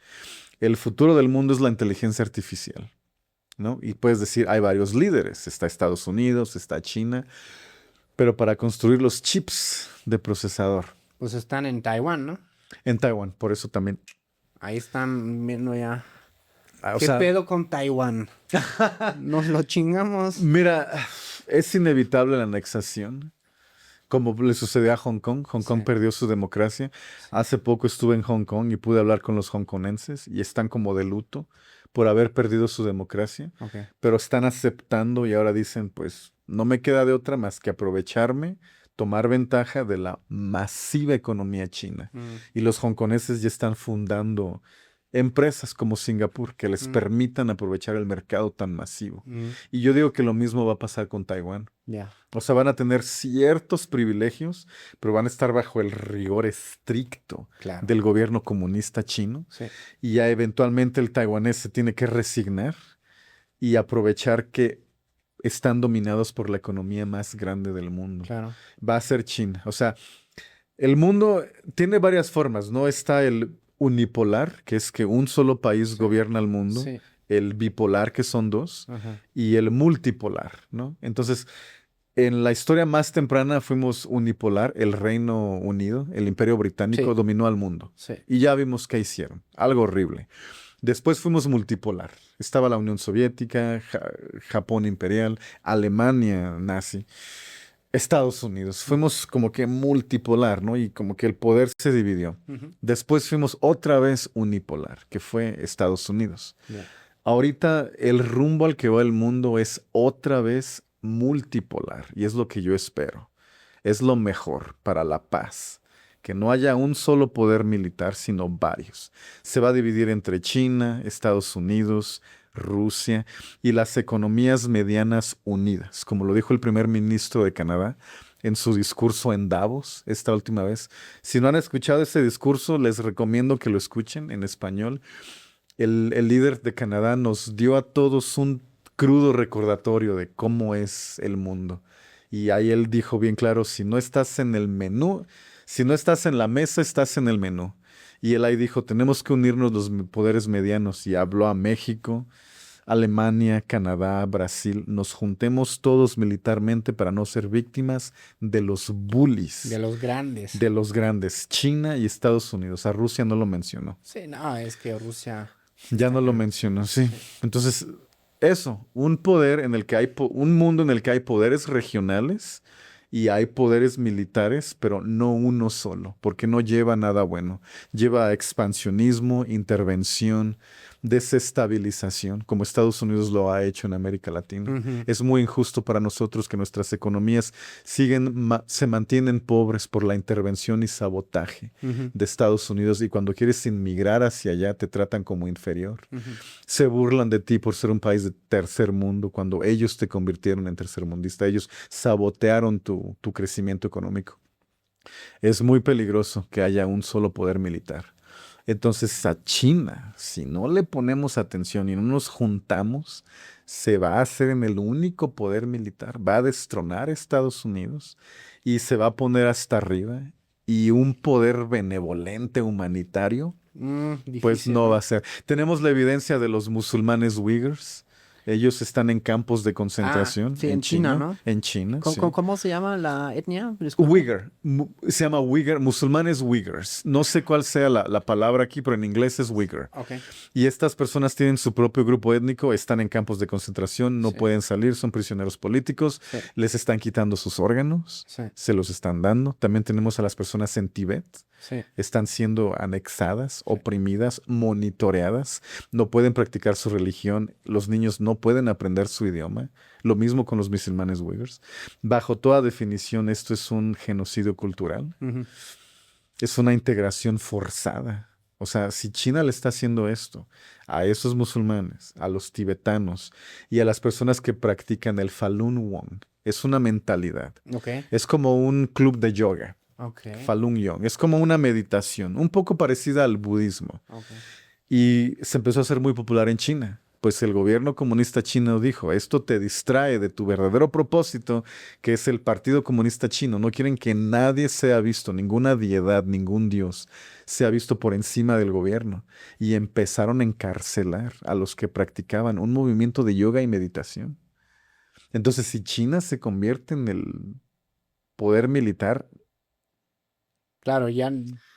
El futuro del mundo es la inteligencia artificial, ¿no? Y puedes decir, hay varios líderes. Está Estados Unidos, está China, pero para construir los chips de procesador pues están en Taiwán, ¿no? en Taiwán, por eso también. Ahí están viendo ya. O ¿Qué sea, pedo con Taiwán? Nos lo chingamos. mira, es inevitable la anexación, como le sucedió a Hong Kong. Hong Sí, Kong perdió su democracia. sí. Hace poco estuve en Hong Kong y pude hablar con los hongkonenses y están como de luto por haber perdido su democracia, Ok. pero están aceptando y ahora dicen, pues no me queda de otra más que aprovecharme, tomar ventaja de la masiva economía china. Mm, Y los hongkoneses ya están fundando empresas como Singapur que les mm, permitan aprovechar el mercado tan masivo. mm, Y yo digo que lo mismo va a pasar con Taiwán. ya. O sea, van a tener ciertos privilegios, pero van a estar bajo el rigor estricto Claro. del gobierno comunista chino. Sí, Y ya eventualmente el taiwanés se tiene que resignar y aprovechar que están dominados por la economía más grande del mundo. claro. Va a ser China. O sea, el mundo tiene varias formas, ¿no? Está el unipolar, que es que un solo país Sí, gobierna el mundo, sí. el bipolar, que son dos, Ajá. y el multipolar, ¿no? Entonces, en la historia más temprana fuimos unipolar, el Reino Unido, el Imperio Británico Sí, dominó al mundo. sí. Y ya vimos qué hicieron, algo horrible. Después fuimos multipolar. Estaba la Unión Soviética, Japón imperial, Alemania nazi. Estados Unidos. Ujú, Fuimos como que multipolar, ¿no? Y como que el poder se dividió. ujú, Después fuimos otra vez unipolar, que fue Estados Unidos. ya. Ahorita el rumbo al que va el mundo es otra vez multipolar y es lo que yo espero. Es lo mejor para la paz. que no haya un solo poder militar, sino varios. Se va a dividir entre China, Estados Unidos, Rusia y las economías medianas unidas, como lo dijo el primer ministro de Canadá en su discurso en Davos esta última vez. Si no han escuchado ese discurso, les recomiendo que lo escuchen en español. El líder de Canadá nos dio a todos un crudo recordatorio de cómo es el mundo. Y ahí él dijo bien claro, si no estás en el menú, si no estás en la mesa, estás en el menú. Y él ahí dijo, tenemos que unirnos los poderes medianos. Y habló a México, Alemania, Canadá, Brasil. Nos juntemos todos militarmente para no ser víctimas de los bullies. De los grandes. De los grandes. China y Estados Unidos. A Rusia no lo mencionó. Sí, no, es que Rusia... Ya no lo mencionó, sí. Entonces, eso, un poder en el que hay, un mundo en el que hay poderes regionales y hay poderes militares, pero no uno solo, porque no lleva nada bueno. Lleva a expansionismo, intervención, desestabilización, como Estados Unidos lo ha hecho en América Latina. Ujú. Es muy injusto para nosotros que nuestras economías se mantienen pobres por la intervención y sabotaje Ujú. de Estados Unidos, y cuando quieres inmigrar hacia allá te tratan como inferior. Ujú. Se burlan de ti por ser un país de tercer mundo cuando ellos te convirtieron en tercermundista. Ellos sabotearon tu crecimiento económico. Es muy peligroso que haya un solo poder militar. Entonces a China, si no le ponemos atención y no nos juntamos, se va a hacer en el único poder militar, va a destronar a Estados Unidos y se va a poner hasta arriba, y un poder benevolente, humanitario, pues Difícil, no va ¿no? a ser. Tenemos la evidencia de los musulmanes Uyghurs. Ellos están en campos de concentración Sí, en China, ¿no? En China, sí. ¿Cómo se llama la etnia? Disculpa. Uyghur, se llama Uyghur, musulmanes Uyghurs. No sé cuál sea la palabra aquí, pero en inglés es Uyghur. Ok. Y estas personas tienen su propio grupo étnico, están en campos de concentración, no Sí. pueden salir, son prisioneros políticos, Sí. les están quitando sus órganos, Sí. se los están dando. También tenemos a las personas en Tíbet, Sí. están siendo anexadas, oprimidas, monitoreadas, no pueden practicar su religión, los niños no pueden aprender su idioma. Lo mismo con los musulmanes Uyghurs. Bajo toda definición, esto es un genocidio cultural, Ujú. es una integración forzada. O sea, si China le está haciendo esto a esos musulmanes, a los tibetanos y a las personas que practican el Falun Gong, es una mentalidad. Ok. Es como un club de yoga. Ok. Falun Gong. Es como una meditación, un poco parecida al budismo. Ok. Y se empezó a hacer muy popular en China. Pues el gobierno comunista chino dijo, esto te distrae de tu verdadero propósito, que es el Partido Comunista Chino. No quieren que nadie sea visto, ninguna deidad, ningún dios, sea visto por encima del gobierno. Y empezaron a encarcelar a los que practicaban un movimiento de yoga y meditación. Entonces, si China se convierte en el poder militar, Claro, ya,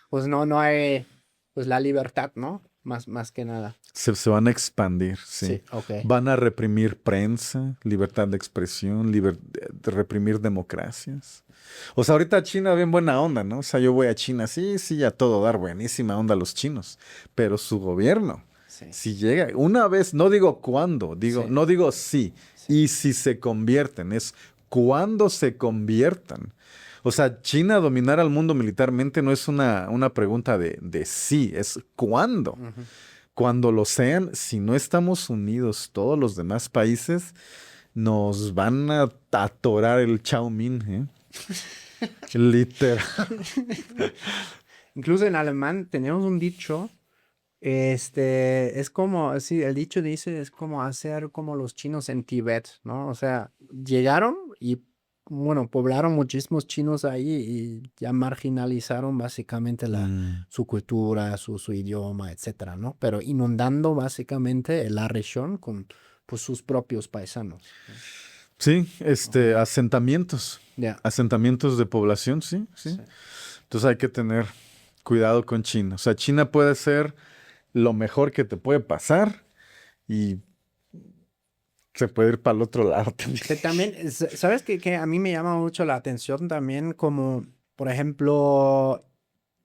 pues no hay, pues la libertad, ¿no? Más que nada. se van a expandir, sí. Sí, ok. Van a reprimir prensa, libertad de expresión, reprimir democracias. O sea, ahorita China bien buena onda, ¿no? O sea, yo voy a China, sí, a todo dar, buenísima onda los chinos. Pero su gobierno, Sí. si llega, una vez, no digo cuándo, Sí. no digo sí, Sí. y si se convierten, es cuándo se conviertan. O sea, China dominar al mundo militarmente no es una pregunta de sí, es cuándo. Ujú. Cuando lo sean, si no estamos unidos todos los demás países, nos van a atorar el Chao Min, ¿eh? Literal. Incluso en alemán tenemos un dicho, es como, sí, el dicho dice, es como hacer como los chinos en Tíbet, ¿no? O sea, llegaron y, bueno, poblaron muchísimos chinos ahí y ya marginalizaron básicamente su cultura, su idioma, etcétera, ¿no? Pero inundando básicamente la región con, pues, sus propios paisanos. Sí, asentamientos. Ya. Asentamientos de población, sí. Sí. Entonces hay que tener cuidado con China. O sea, China puede ser lo mejor que te puede pasar y se puede ir para el otro lado también. Que también, ¿sabes que a mí me llama mucho la atención también como, por ejemplo,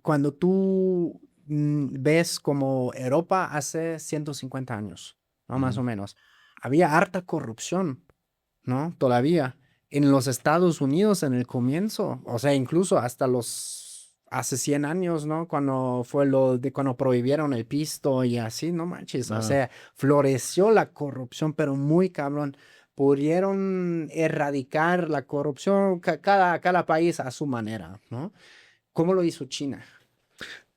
cuando tú ves como Europa hace 150 años, ¿no? Más o menos, había harta corrupción, ¿no? Todavía. En los Estados Unidos en el comienzo, o sea, incluso hasta hace 100 años, ¿no? Cuando fue lo de cuando prohibieron el pisto y así, no manches. O sea, floreció la corrupción, pero muy cabrón. Pudieron erradicar la corrupción cada país a su manera, ¿no? ¿Cómo lo hizo China?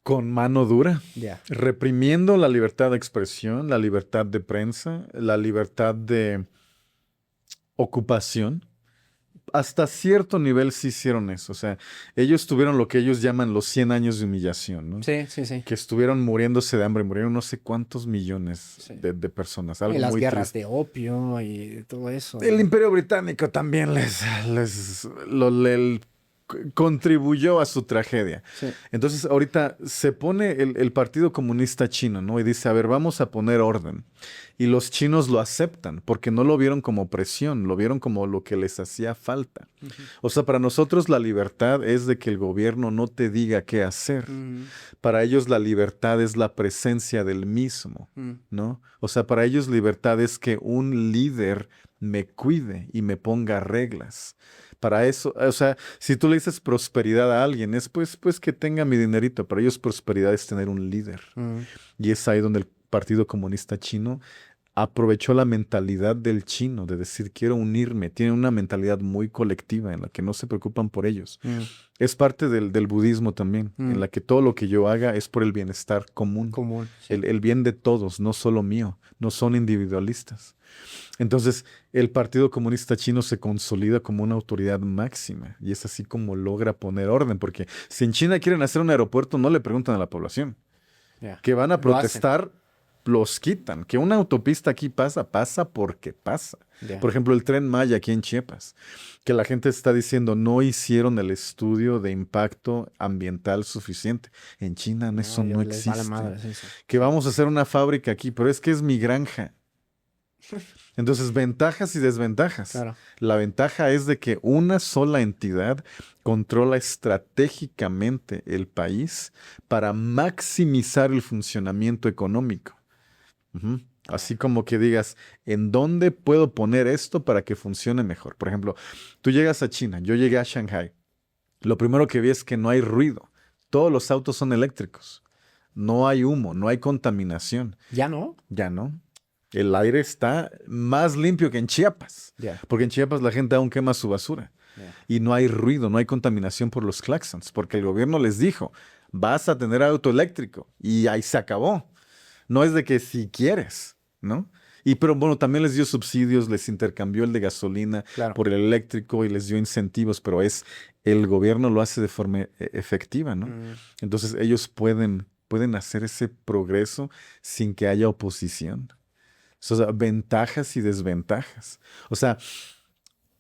Con mano dura, Ya. reprimiendo la libertad de expresión, la libertad de prensa, la libertad de ocupación. Hasta cierto nivel sí hicieron eso. O sea, ellos tuvieron lo que ellos llaman los 100 años de humillación, ¿no? Sí, sí, sí. Que estuvieron muriéndose de hambre, murieron no sé cuántos millones Sí. de personas. Y Algo las muy guerras triste. de opio y todo eso. El ¿no? Imperio Británico también le contribuyó a su tragedia. Sí. Entonces, ahorita se pone el Partido Comunista Chino, ¿no? Y dice, a ver, vamos a poner orden. Y los chinos lo aceptan porque no lo vieron como presión, lo vieron como lo que les hacía falta. O sea, para nosotros la libertad es de que el gobierno no te diga qué hacer. Para ellos la libertad es la presencia del mismo, ¿no? O sea, para ellos libertad es que un líder me cuide y me ponga reglas. Para eso, o sea, si tú le dices prosperidad a alguien, es pues que tenga mi dinerito. Para ellos prosperidad es tener un líder. Y es ahí donde el Partido Comunista Chino aprovechó la mentalidad del chino de decir quiero unirme. Tienen una mentalidad muy colectiva en la que no se preocupan por ellos. Es parte del budismo también, en la que todo lo que yo haga es por el bienestar común. Sí. El bien de todos, no solo mío. No son individualistas. Entonces, el Partido Comunista Chino se consolida como una autoridad máxima y es así como logra poner orden, porque si en China quieren hacer un aeropuerto, no le preguntan a la población. Yeah. Que van a Lo protestar, los quitan. Que una autopista aquí pasa porque pasa. Yeah. Por ejemplo, el Tren Maya aquí en Chiapas, que la gente está diciendo no hicieron el estudio de impacto ambiental suficiente. En China eso no les vale existe. madres eso. Que vamos a hacer una fábrica aquí, pero es que es mi granja. Entonces, ventajas y desventajas. Claro. La ventaja es de que una sola entidad controla estratégicamente el país para maximizar el funcionamiento económico. Así como que digas, ¿en dónde puedo poner esto para que funcione mejor? Por ejemplo, tú llegas a China, yo llegué a Shanghai. Lo primero que vi es que no hay ruido. Todos los autos son eléctricos. No hay humo, no hay contaminación. ¿Ya no? Ya no. El aire está más limpio que en Chiapas. Yeah. Porque en Chiapas la gente aún quema su basura. Yeah. Y no hay ruido, no hay contaminación por los claxons. Porque el gobierno les dijo, vas a tener auto eléctrico. Y ahí se acabó. No es de que si quieres, ¿no? Pero bueno, también les dio subsidios, les intercambió el de gasolina por el eléctrico y les dio incentivos. Pero el gobierno lo hace de forma efectiva, ¿no? Entonces ellos pueden hacer ese progreso sin que haya oposición. O sea, ventajas y desventajas. O sea,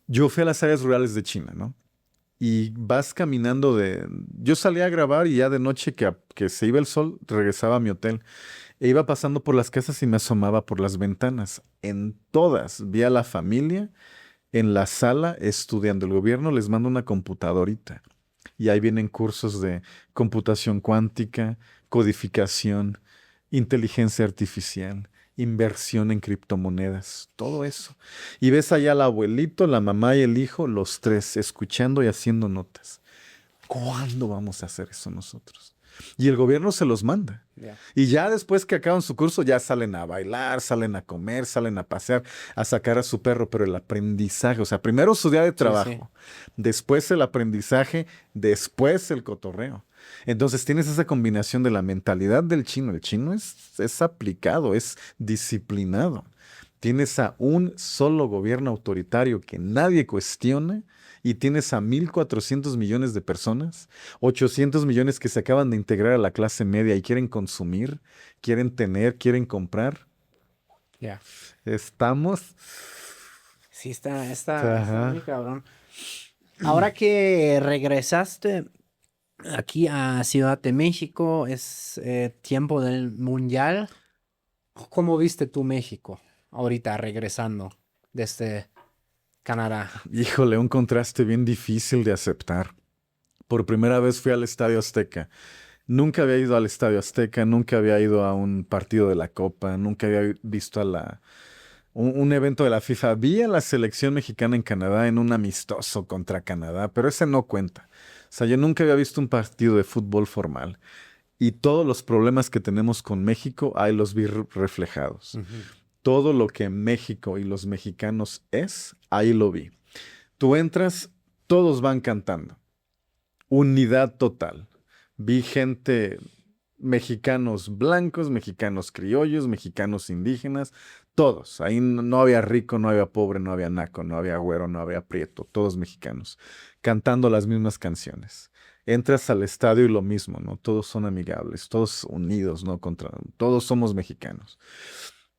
yo fui a las áreas rurales de China, ¿no? Y vas caminando Yo salí a grabar y ya de noche que se iba el sol, regresaba a mi hotel. E iba pasando por las casas y me asomaba por las ventanas. En todas vi a la familia en la sala estudiando. El gobierno les manda una computadorita. Y ahí vienen cursos de computación cuántica, codificación, inteligencia artificial, inversión en criptomonedas, todo eso. Y ves allá al abuelito, la mamá y el hijo, los tres, escuchando y haciendo notas. ¿Cuándo vamos a hacer eso nosotros? Y el gobierno se los manda. Yeah. Y ya después que acaban su curso, ya salen a bailar, salen a comer, salen a pasear, a sacar a su perro. Pero el aprendizaje, o sea, primero su día de trabajo, después el aprendizaje, después el cotorreo. Entonces tienes esa combinación de la mentalidad del chino. El chino es aplicado, es disciplinado. Tienes a un solo gobierno autoritario que nadie cuestiona y tienes a 1.400 millones de personas, 800 millones que se acaban de integrar a la clase media y quieren consumir, quieren tener, quieren comprar. Yeah. Estamos... Sí, está muy cabrón. Ahora que regresaste aquí a Ciudad de México, es tiempo del Mundial. ¿Cómo viste tú México ahorita regresando desde Canadá? Híjole, un contraste bien difícil de aceptar. Por primera vez fui al Estadio Azteca. Nunca había ido al Estadio Azteca, nunca había ido a un partido de la Copa, nunca había visto un evento de la FIFA. Vi a la selección mexicana en Canadá en un amistoso contra Canadá, pero ese no cuenta. sea, yo nunca había visto un partido de fútbol formal. Y todos los problemas que tenemos con México, ahí los vi reflejados. Todo lo que México y los mexicanos es, ahí lo vi. Tú entras, todos van cantando. Unidad total. Vi gente, mexicanos blancos, mexicanos criollos, mexicanos indígenas, todos. Ahí no había rico, no había pobre, no había naco, no había güero, no había prieto, todos mexicanos, cantando las mismas canciones. Entras al estadio y lo mismo, ¿no? Todos son amigables, todos unidos, ¿no? Todos somos mexicanos.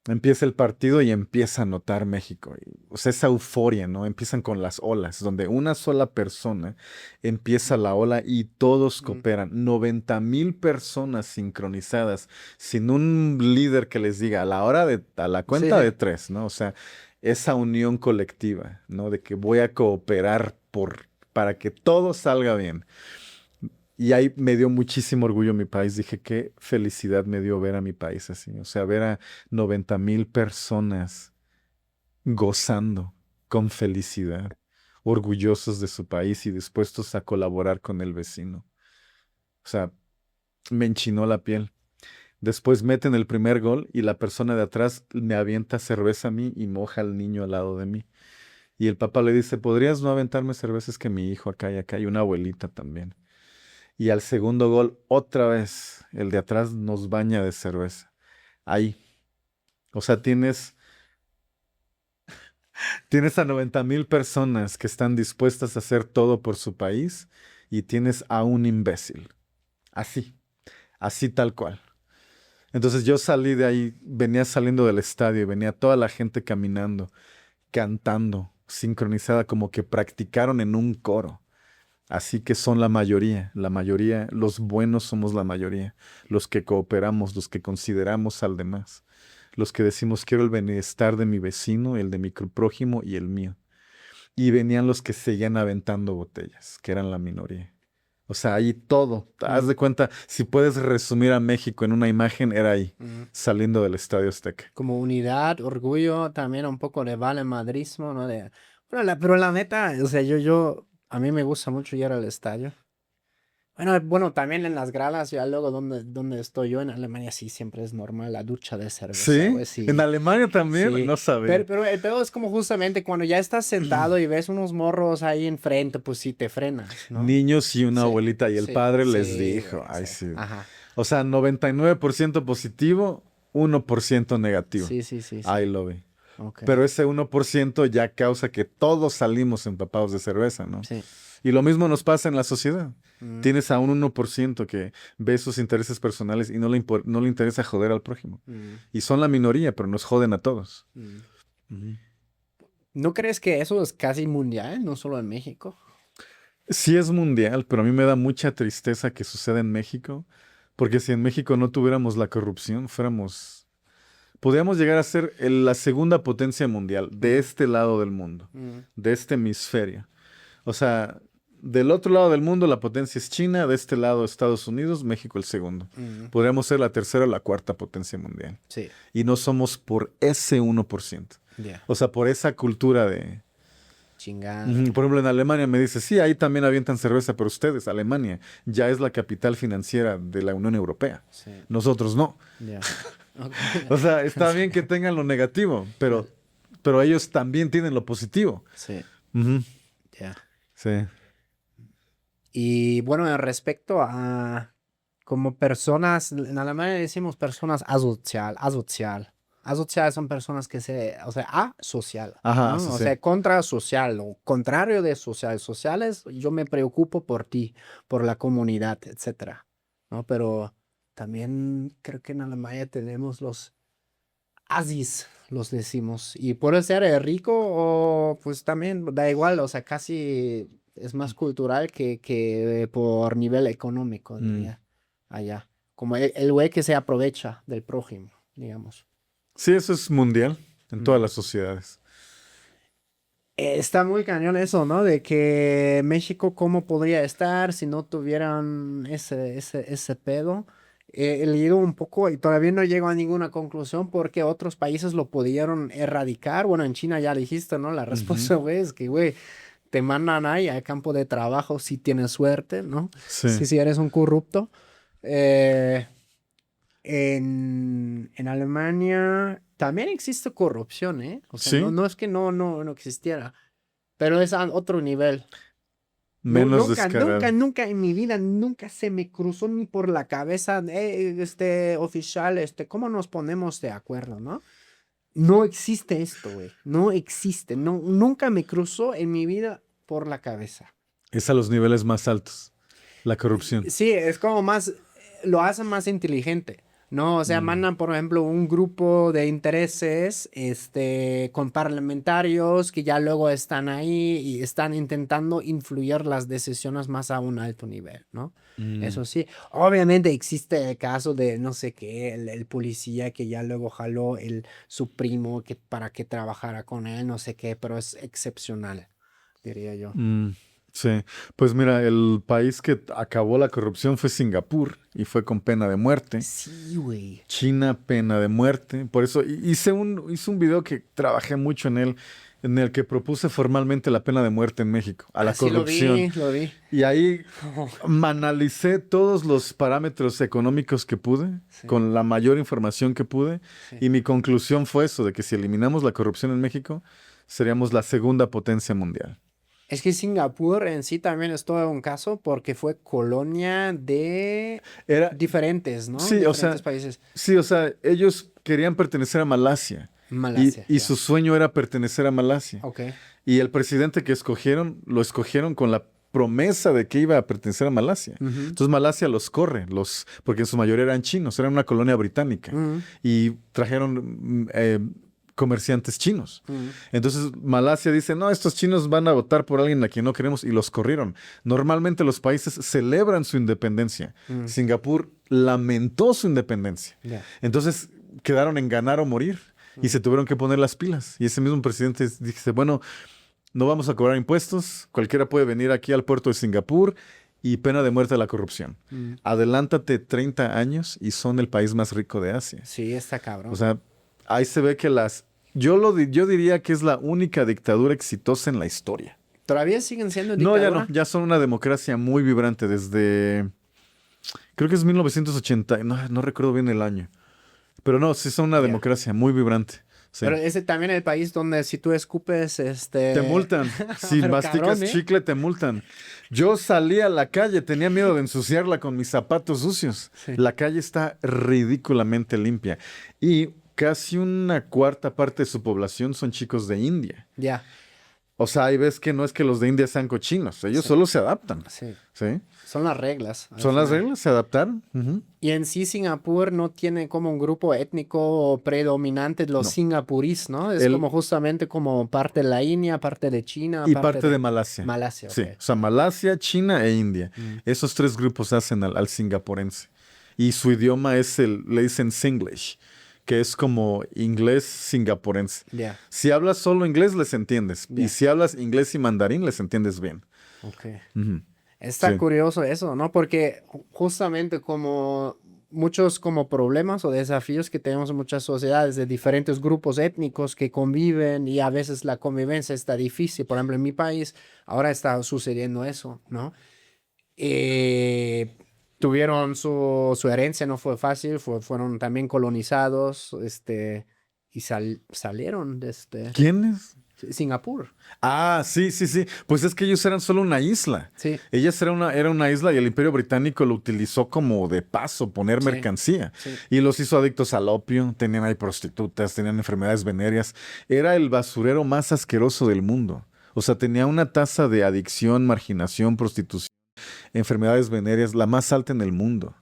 Empieza el partido y empieza a notar México. O sea, esa euforia, ¿no? Empiezan con las olas, donde una sola persona empieza la ola y todos cooperan. 90,000 personas sincronizadas, sin un líder que les diga a la cuenta de 3, ¿no? O sea, esa unión colectiva, ¿no? De que voy a cooperar para que todo salga bien. Y ahí me dio muchísimo orgullo mi país. Dije, qué felicidad me dio ver a mi país así. O sea, ver a 90,000 personas gozando con felicidad, orgullosos de su país y dispuestos a colaborar con el vecino. O sea, me enchinó la piel. Después meten el primer gol y la persona de atrás me avienta cerveza a mí y moja al niño al lado de mí. Y el papá le dice, ¿podrías no aventarme cervezas que mi hijo acá y una abuelita también? Y al segundo gol, otra vez, el de atrás nos baña de cerveza. Ahí. O sea, tienes a 90,000 personas que están dispuestas a hacer todo por su país y tienes a un imbécil. Así tal cual. Entonces yo salí de ahí, venía saliendo del estadio y venía toda la gente caminando, cantando, sincronizada, como que practicaron en un coro. Así que son la mayoría, los buenos somos la mayoría, los que cooperamos, los que consideramos al demás, los que decimos quiero el bienestar de mi vecino, el de mi prójimo y el mío. Y venían los que seguían aventando botellas, que eran la minoría. O sea, ahí todo, haz de cuenta, si puedes resumir a México en una imagen, era ahí, saliendo del Estadio Azteca. Como unidad, orgullo, también un poco de valemadrismo, ¿no? Pero la neta, o sea, a mí me gusta mucho ir al estadio. Bueno, también en las gradas, ya luego donde estoy yo en Alemania, sí, siempre es normal la ducha de cerveza, ¿Sí? güey, sí. ¿En Alemania también? Sí. No sabía. Pero el pedo es como justamente cuando ya estás sentado y ves unos morros ahí enfrente, pues sí te frenas, ¿no? Niños y una abuelita y el padre les dijo, güey, ay sí. Ajá. O sea, 99% positivo, 1% negativo. Sí. Ahí lo vi. Okay. Pero ese 1% ya causa que todos salimos empapados de cerveza, ¿no? Sí. Y lo mismo nos pasa en la sociedad. Tienes a un 1% que ve sus intereses personales y no le interesa joder al prójimo. Y son la minoría, pero nos joden a todos. ¿No crees que eso es casi mundial, no solo en México? Sí es mundial, pero a mí me da mucha tristeza que suceda en México, porque si en México no tuviéramos la corrupción, podríamos llegar a ser la segunda potencia mundial de este lado del mundo, de este hemisferio. O sea, del otro lado del mundo la potencia es China, de este lado Estados Unidos, México el segundo. Podríamos ser la tercera o la cuarta potencia mundial. Sí. Y no somos por ese 1%. Yeah. O sea, por esa cultura de... Chingada. Por ejemplo, en Alemania me dice, sí, ahí también avientan cerveza, pero ustedes, Alemania, ya es la capital financiera de la Unión Europea. Sí. Nosotros no. Yeah. Okay. O sea, está bien que tengan lo negativo, pero ellos también tienen lo positivo. Sí. Yeah. Sí. Y bueno, respecto a como personas, en Alemania decimos personas asocial. Asocial son personas que o sea, asocial. Ajá, ¿no? O sea, contra social, o contrario de social. Sociales, yo me preocupo por ti, por la comunidad, etcétera, ¿no? Pero también creo que en Alemania tenemos los Asis, los decimos. Y puede ser rico o pues también da igual, o sea, casi es más cultural que por nivel económico, diría, allá. Como el güey que se aprovecha del prójimo, digamos. Sí, eso es mundial en todas las sociedades. Está muy cañón eso, ¿no? De que México, ¿cómo podría estar si no tuvieran ese pedo? He leído un poco y todavía no llego a ninguna conclusión porque otros países lo pudieron erradicar. Bueno, en China ya dijiste, ¿no? La respuesta, güey, es que, güey, te mandan ahí al campo de trabajo si tienes suerte, ¿no? Sí. Si eres un corrupto. En Alemania también existe corrupción, ¿eh? O sea, Sí, no es que no existiera, pero es a otro nivel. menos descarado. Nunca en mi vida, nunca se me cruzó ni por la cabeza, oficial, ¿cómo nos ponemos de acuerdo, no? No existe esto, güey. No existe. No, nunca me cruzó en mi vida por la cabeza. Es a los niveles más altos, la corrupción. Sí, es como más, lo hacen más inteligente, ¿no? O sea, mandan, por ejemplo, un grupo de intereses, con parlamentarios que ya luego están ahí y están intentando influir las decisiones más a un alto nivel, ¿no? Eso sí, obviamente existe el caso de no sé qué, el policía que ya luego jaló su primo para que trabajara con él, no sé qué, pero es excepcional, diría yo. Sí, pues mira, el país que acabó la corrupción fue Singapur y fue con pena de muerte. Sí, güey. China, pena de muerte. Por eso hice un video que trabajé mucho en el que propuse formalmente la pena de muerte en México, a la Sí, corrupción. lo vi. Y ahí analicé todos los parámetros económicos que pude, Sí. con la mayor información que pude, Sí. y mi conclusión fue eso, de que si eliminamos la corrupción en México, seríamos la segunda potencia mundial. Es que Singapur en sí también es todo un caso porque fue colonia de Era, diferentes, ¿no? sí, o sea, Diferentes países. sí, o sea, ellos querían pertenecer a Malasia. Malasia. Y ya. su sueño era pertenecer a Malasia. Ok. Y el presidente que escogieron, lo escogieron con la promesa de que iba a pertenecer a Malasia. Ujú. Entonces Malasia los corre, porque en su mayoría eran chinos, eran una colonia británica. Ujú. Y trajeron comerciantes chinos. Ujú. Entonces Malasia dice, no, estos chinos van a votar por alguien a quien no queremos, y los corrieron. Normalmente los países celebran su independencia. Ujú. Singapur lamentó su independencia. Ya. Entonces quedaron en ganar o morir y se tuvieron que poner las pilas. Y ese mismo presidente dice, bueno, no vamos a cobrar impuestos, cualquiera puede venir aquí al puerto de Singapur y pena de muerte a la corrupción. Ujú. Adelántate 30 años y son el país más rico de Asia. Sí, está cabrón. O sea, ahí se ve que yo diría que es la única dictadura exitosa en la historia. ¿Todavía siguen siendo No, dictadura? ya no, ya son una democracia muy vibrante desde, creo que es 1980, no recuerdo bien el año. Pero no, sí son una Ya. democracia muy vibrante. Sí. Pero ese también es el país donde si tú escupes, Te multan. Si Pero masticas cabrón, ¿eh? chicle, te multan. Yo salí a la calle, tenía miedo de ensuciarla con mis zapatos sucios. Sí. La calle está ridículamente limpia. Y casi una cuarta parte de su población son chicos de India. Ya. O sea, ahí ves que no es que los de India sean cochinos, ellos Sí. solo se adaptan. Sí. ¿Sí? Son las reglas. al Son las final. reglas, se adaptaron. Ujú. Y en sí Singapur no tiene como un grupo étnico predominante, los No. singapurís, ¿no? Es El- como justamente como parte de la India, parte de China, Y parte de Malasia. Malasia. Sí, ok. o sea, Malasia, China e India. Mm. Esos tres grupos hacen al singapurense. Y su idioma le dicen Singlish, que es como inglés singapurense. Ya, Si hablas solo inglés, les entiendes. Ya. Y si hablas inglés y mandarín, les entiendes bien. ok. Ujú. Está Sí. curioso eso, ¿no? Porque justamente como muchos como problemas o desafíos que tenemos en muchas sociedades de diferentes grupos étnicos que conviven y a veces la convivencia está difícil. Por ejemplo, en mi país ahora está sucediendo eso, ¿no? Tuvieron su herencia, no fue fácil, fueron también colonizados, y salieron de ¿Quiénes? Singapur. Ah, sí, sí, sí. Pues es que ellos eran solo una isla. Sí, Ellas era una isla y el Imperio Británico lo utilizó como de paso, poner Sí. mercancía. sí. Y los hizo adictos al opio, tenían ahí prostitutas, tenían enfermedades venéreas. Era el basurero más asqueroso del mundo. O sea, tenía una tasa de adicción, marginación, prostitución, enfermedades venéreas, la más alta en el mundo.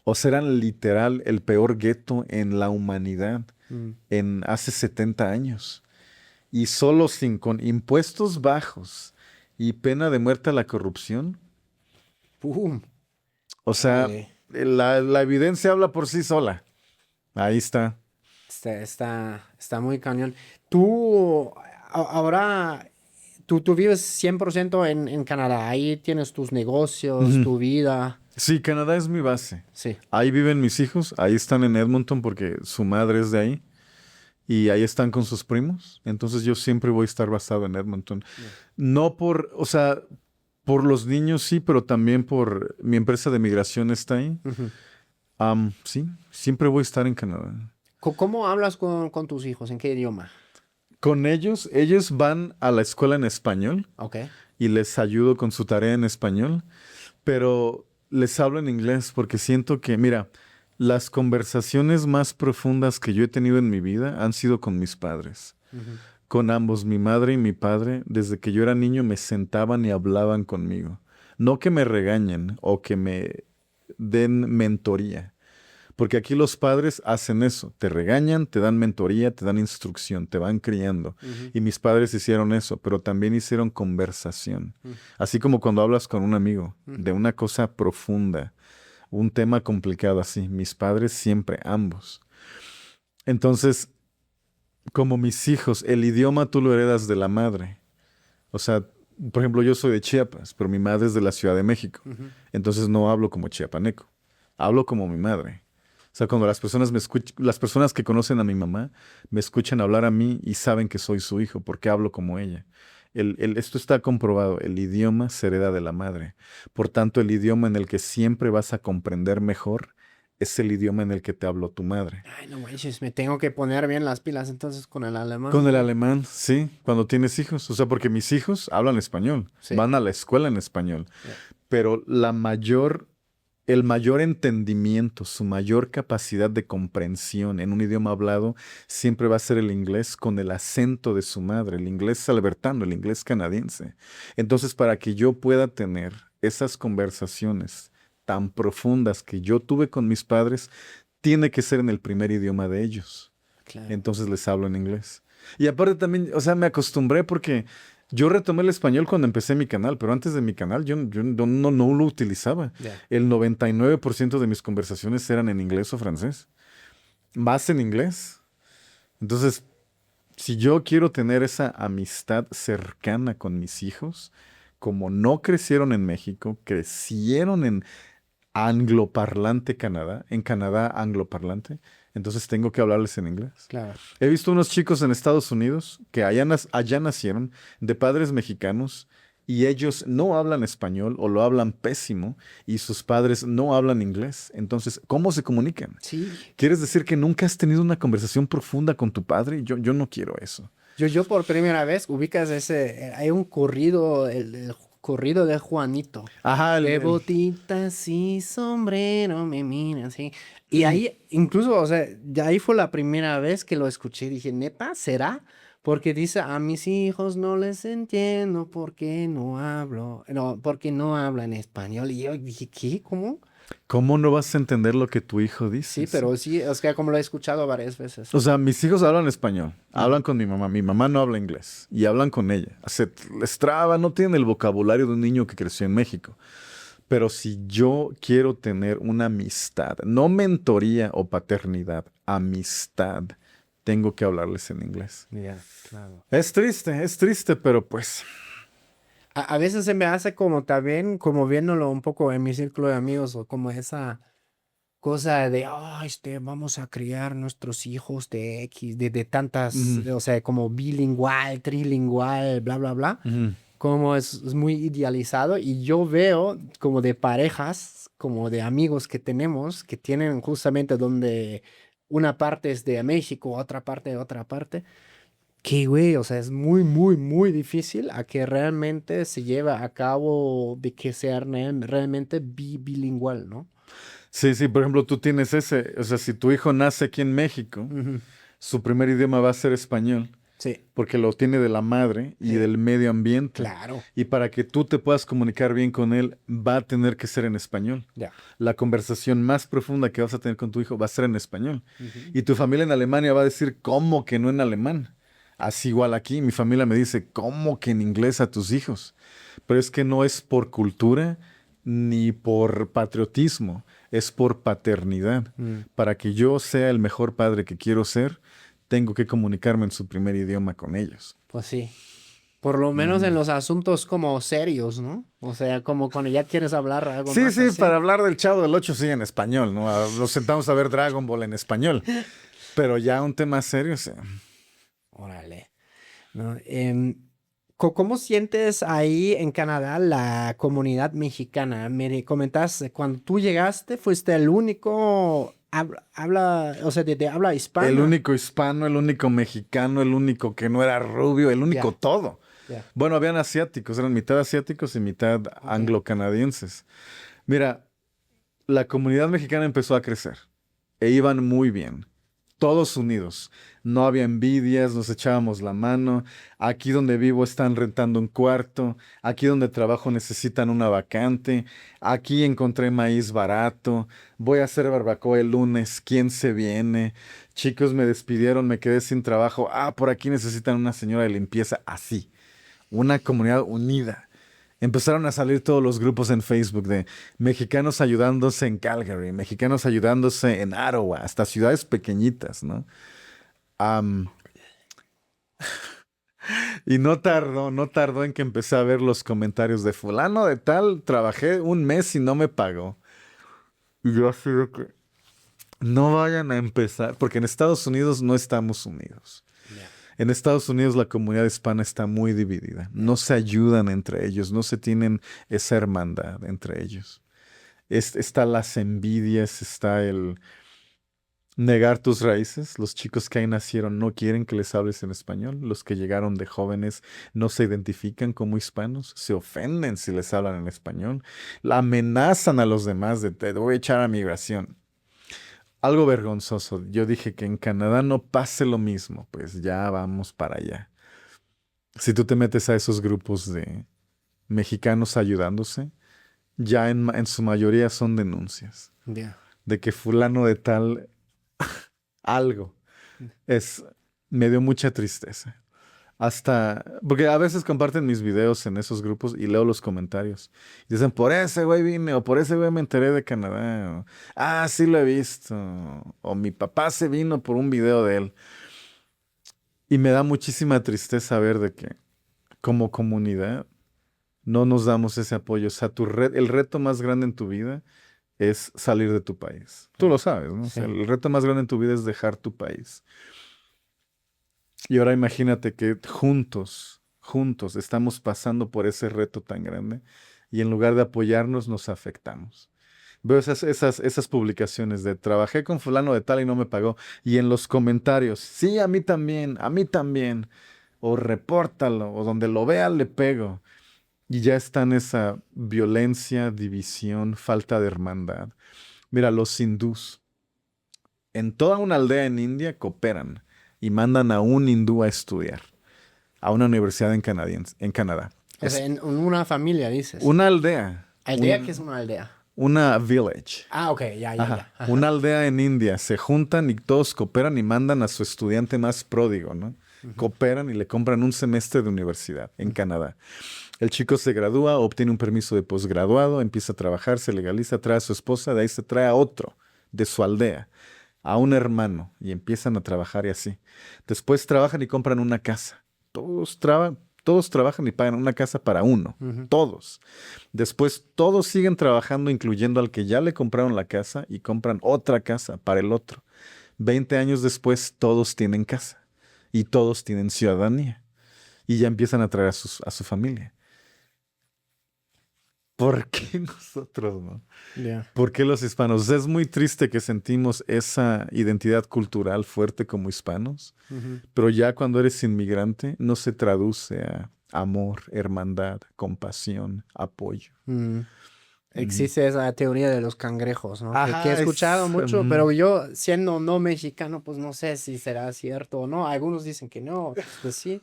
O sea, eran literal el peor gueto en la humanidad en hace 70 años. Y solo con impuestos bajos y pena de muerte a la corrupción. ¡Pum! O sea, Órale. la evidencia habla por sí sola. Ahí está. Está muy cañón. Ahora, tú vives 100% en Canadá. Ahí tienes tus negocios, Ujú. tu vida. Sí, Canadá es mi base. Sí. Ahí viven mis hijos. Ahí están en Edmonton porque su madre es de ahí. y ahí están con sus primos. Entonces yo siempre voy a estar basado en Edmonton. No por, o sea, por los niños sí, pero también por mi empresa de migración está ahí. Ujú. Sí, siempre voy a estar en Canadá. ¿Cómo hablas con tus hijos? ¿En qué idioma? Con ellos van a la escuela en español Ok. y les ayudo con su tarea en español, pero les hablo en inglés porque siento que, mira, las conversaciones más profundas que yo he tenido en mi vida han sido con mis padres. Ujú. Con ambos, mi madre y mi padre, desde que yo era niño me sentaban y hablaban conmigo. No que me regañen o que me den mentoría. Porque aquí los padres hacen eso, te regañan, te dan mentoría, te dan instrucción, te van criando. Ujú. Y mis padres hicieron eso, pero también hicieron conversación. Ujú. Así como cuando hablas con un amigo de Ujú. una cosa profunda, un tema complicado así. Mis padres siempre, ambos. Entonces, como mis hijos, el idioma tú lo heredas de la madre. O sea, por ejemplo, yo soy de Chiapas, pero mi madre es de la Ciudad de México. Ujú. Entonces no hablo como chiapaneco, hablo como mi madre. O sea, cuando las personas me escuchan, las personas que conocen a mi mamá me escuchan hablar a mí y saben que soy su hijo porque hablo como ella. Esto está comprobado, el idioma se hereda de la madre. Por tanto, el idioma en el que siempre vas a comprender mejor es el idioma en el que te habló tu madre. Ay, no manches, me tengo que poner bien las pilas entonces con el alemán, Con el ¿no? alemán, sí, cuando tienes hijos. O sea, porque mis hijos hablan español, Sí. van a la escuela en español. Yeah. Pero el mayor entendimiento, su mayor capacidad de comprensión en un idioma hablado siempre va a ser el inglés con el acento de su madre, el inglés albertano, el inglés canadiense. Entonces, para que yo pueda tener esas conversaciones tan profundas que yo tuve con mis padres, tiene que ser en el primer idioma de ellos. Claro. Entonces les hablo en inglés. Y aparte también, o sea, me acostumbré porque yo retomé el español cuando empecé mi canal, pero antes de mi canal yo no lo utilizaba. Yeah. El 99% de mis conversaciones eran en inglés o francés, más en inglés. Entonces, si yo quiero tener esa amistad cercana con mis hijos, como no crecieron en México, crecieron en angloparlante Canadá, en Canadá angloparlante, entonces tengo que hablarles en inglés. Claro. He visto unos chicos en Estados Unidos que allá nacieron de padres mexicanos y ellos no hablan español o lo hablan pésimo y sus padres no hablan inglés. Entonces, ¿cómo se comunican? Sí. ¿Quieres decir que nunca has tenido una conversación profunda con tu padre? Yo no quiero eso. Yo por primera vez ubicas hay un corrido, el corrido de Juanito. Ajá, De botitas y sombrero me miran, sí. Y ahí, incluso, o sea, ya ahí fue la primera vez que lo escuché. Dije, ¿neta? ¿Será? Porque dice, a mis hijos no les entiendo porque no hablo, no, porque no hablan español. Y yo dije, ¿qué? ¿Cómo? ¿cómo no vas a entender lo que tu hijo dice? Sí, pero sí, es que como lo he escuchado varias veces. O sea, mis hijos hablan español, Mm. hablan con mi mamá. Mi mamá no habla inglés y hablan con ella. Se les traba, no tienen el vocabulario de un niño que creció en México. Pero si yo quiero tener una amistad, no mentoría o paternidad, amistad, tengo que hablarles en inglés. Ya, claro. Es triste, pero pues A veces se me hace como también, como viéndolo un poco en mi círculo de amigos, o como esa cosa de, vamos a criar nuestros hijos de X, de tantas, ujú, o sea, como bilingual, trilingual, bla, bla, bla, ujú. como es muy idealizado y yo veo como de parejas, como de amigos que tenemos, que tienen justamente donde una parte es de México, otra parte de otra parte. Que, güey, o sea, es muy, muy, muy difícil a que realmente se lleve a cabo de que sea realmente bilingüal, ¿no? Sí, sí, por ejemplo, tú tienes ese, o sea, si tu hijo nace aquí en México, Ujú. su primer idioma va a ser español, Sí, porque lo tiene de la madre y sí, del medio ambiente. claro. Y para que tú te puedas comunicar bien con él, va a tener que ser en español. Ya. La conversación más profunda que vas a tener con tu hijo va a ser en español. Ujú. Y tu familia en Alemania va a decir, ¿cómo que no en alemán? Así igual aquí, mi familia me dice, ¿cómo que en inglés a tus hijos? Pero es que no es por cultura ni por patriotismo, es por paternidad. Mm. Para que yo sea el mejor padre que quiero ser, tengo que comunicarme en su primer idioma con ellos. Pues sí. Por lo menos en los asuntos como serios, ¿no? O sea, como cuando ya quieres hablar algo Sí, más sí, así. para hablar del Chavo del Ocho sí en español, ¿no? Nos sentamos a ver Dragon Ball en español. Pero ya un tema serio, sí. Órale. ¿No? ¿Cómo sientes ahí en Canadá la comunidad mexicana? Me comentas, cuando tú llegaste, fuiste el único o sea, de habla El hispana. único hispano, el único mexicano, el único que no era rubio, el único Ya, todo. ya. Bueno, habían asiáticos, eran mitad asiáticos y mitad Ok. anglo-canadienses. Mira, la comunidad mexicana empezó a crecer e iban muy bien. Todos unidos. No había envidias, nos echábamos la mano. Aquí donde vivo están rentando un cuarto. Aquí donde trabajo necesitan una vacante. Aquí encontré maíz barato. Voy a hacer barbacoa el lunes. ¿Quién se viene? Chicos, me despidieron, me quedé sin trabajo. Ah, por aquí necesitan una señora de limpieza. Así. Una comunidad unida. Empezaron a salir todos los grupos en Facebook de mexicanos ayudándose en Calgary, mexicanos ayudándose en Ottawa, hasta ciudades pequeñitas, ¿no? Am, y no tardó en que empecé a ver los comentarios de fulano de tal, trabajé un mes y no me pagó. Y yo así de que no vayan a empezar, porque en Estados Unidos no estamos unidos. Ya. En Estados Unidos la comunidad hispana está muy dividida. No se ayudan entre ellos, no se tienen esa hermandad entre ellos. Está las envidias, está el negar tus raíces. Los chicos que ahí nacieron no quieren que les hables en español. Los que llegaron de jóvenes no se identifican como hispanos. Se ofenden si les hablan en español. La amenazan a los demás de te voy a echar a migración. Algo vergonzoso. Yo dije que en Canadá no pase lo mismo. Pues ya vamos para allá. Si tú te metes a esos grupos de mexicanos ayudándose, ya en su mayoría son denuncias Ya. de que fulano de tal algo. Es, me dio mucha tristeza. Hasta, porque a veces comparten mis videos en esos grupos y leo los comentarios. Dicen, por ese güey vine, o por ese güey me enteré de Canadá. O, ah, sí lo he visto. O mi papá se vino por un video de él. Y me da muchísima tristeza ver de que como comunidad no nos damos ese apoyo. O sea, el reto más grande en tu vida es salir de tu país. Tú lo sabes, ¿no? O sea, Sí. el reto más grande en tu vida es dejar tu país. Y ahora imagínate que juntos estamos pasando por ese reto tan grande y en lugar de apoyarnos nos afectamos. Veo esas publicaciones de trabajé con fulano de tal y no me pagó. Y en los comentarios, sí, a mí también. O repórtalo, o donde lo vea le pego. Y ya está en esa violencia, división, falta de hermandad. Mira, los hindús en toda una aldea en India cooperan y mandan a un hindú a estudiar a una universidad en Canadá. O sea, Es en una familia, dices. una aldea, ¿Aldea? ¿Qué es una aldea? una village. Ah, ok, ya, ya, Ajá. ya. Ajá. Una aldea en India. Se juntan y todos cooperan y mandan a su estudiante más pródigo, ¿no? Ujú, Cooperan y le compran un semestre de universidad en Canadá. El chico se gradúa, obtiene un permiso de posgraduado, empieza a trabajar, se legaliza, trae a su esposa, de ahí se trae a otro de su aldea, a un hermano, y empiezan a trabajar y así. Después trabajan y compran una casa. Todos trabajan y pagan una casa para uno. ujú. Todos. Después todos siguen trabajando, incluyendo al que ya le compraron la casa y compran otra casa para el otro. 20 años después todos tienen casa y todos tienen ciudadanía y ya empiezan a traer a su familia. ¿Por qué nosotros, no? Ya. ¿Por qué los hispanos? Es muy triste que sentimos esa identidad cultural fuerte como hispanos, Ujú. pero ya cuando eres inmigrante no se traduce a amor, hermandad, compasión, apoyo. Mm. Ujú. Existe esa teoría de los cangrejos, ¿no? Que he Ajá, escuchado mucho, pero yo siendo no mexicano, pues no sé si será cierto o no. Algunos dicen que no, otros pues sí.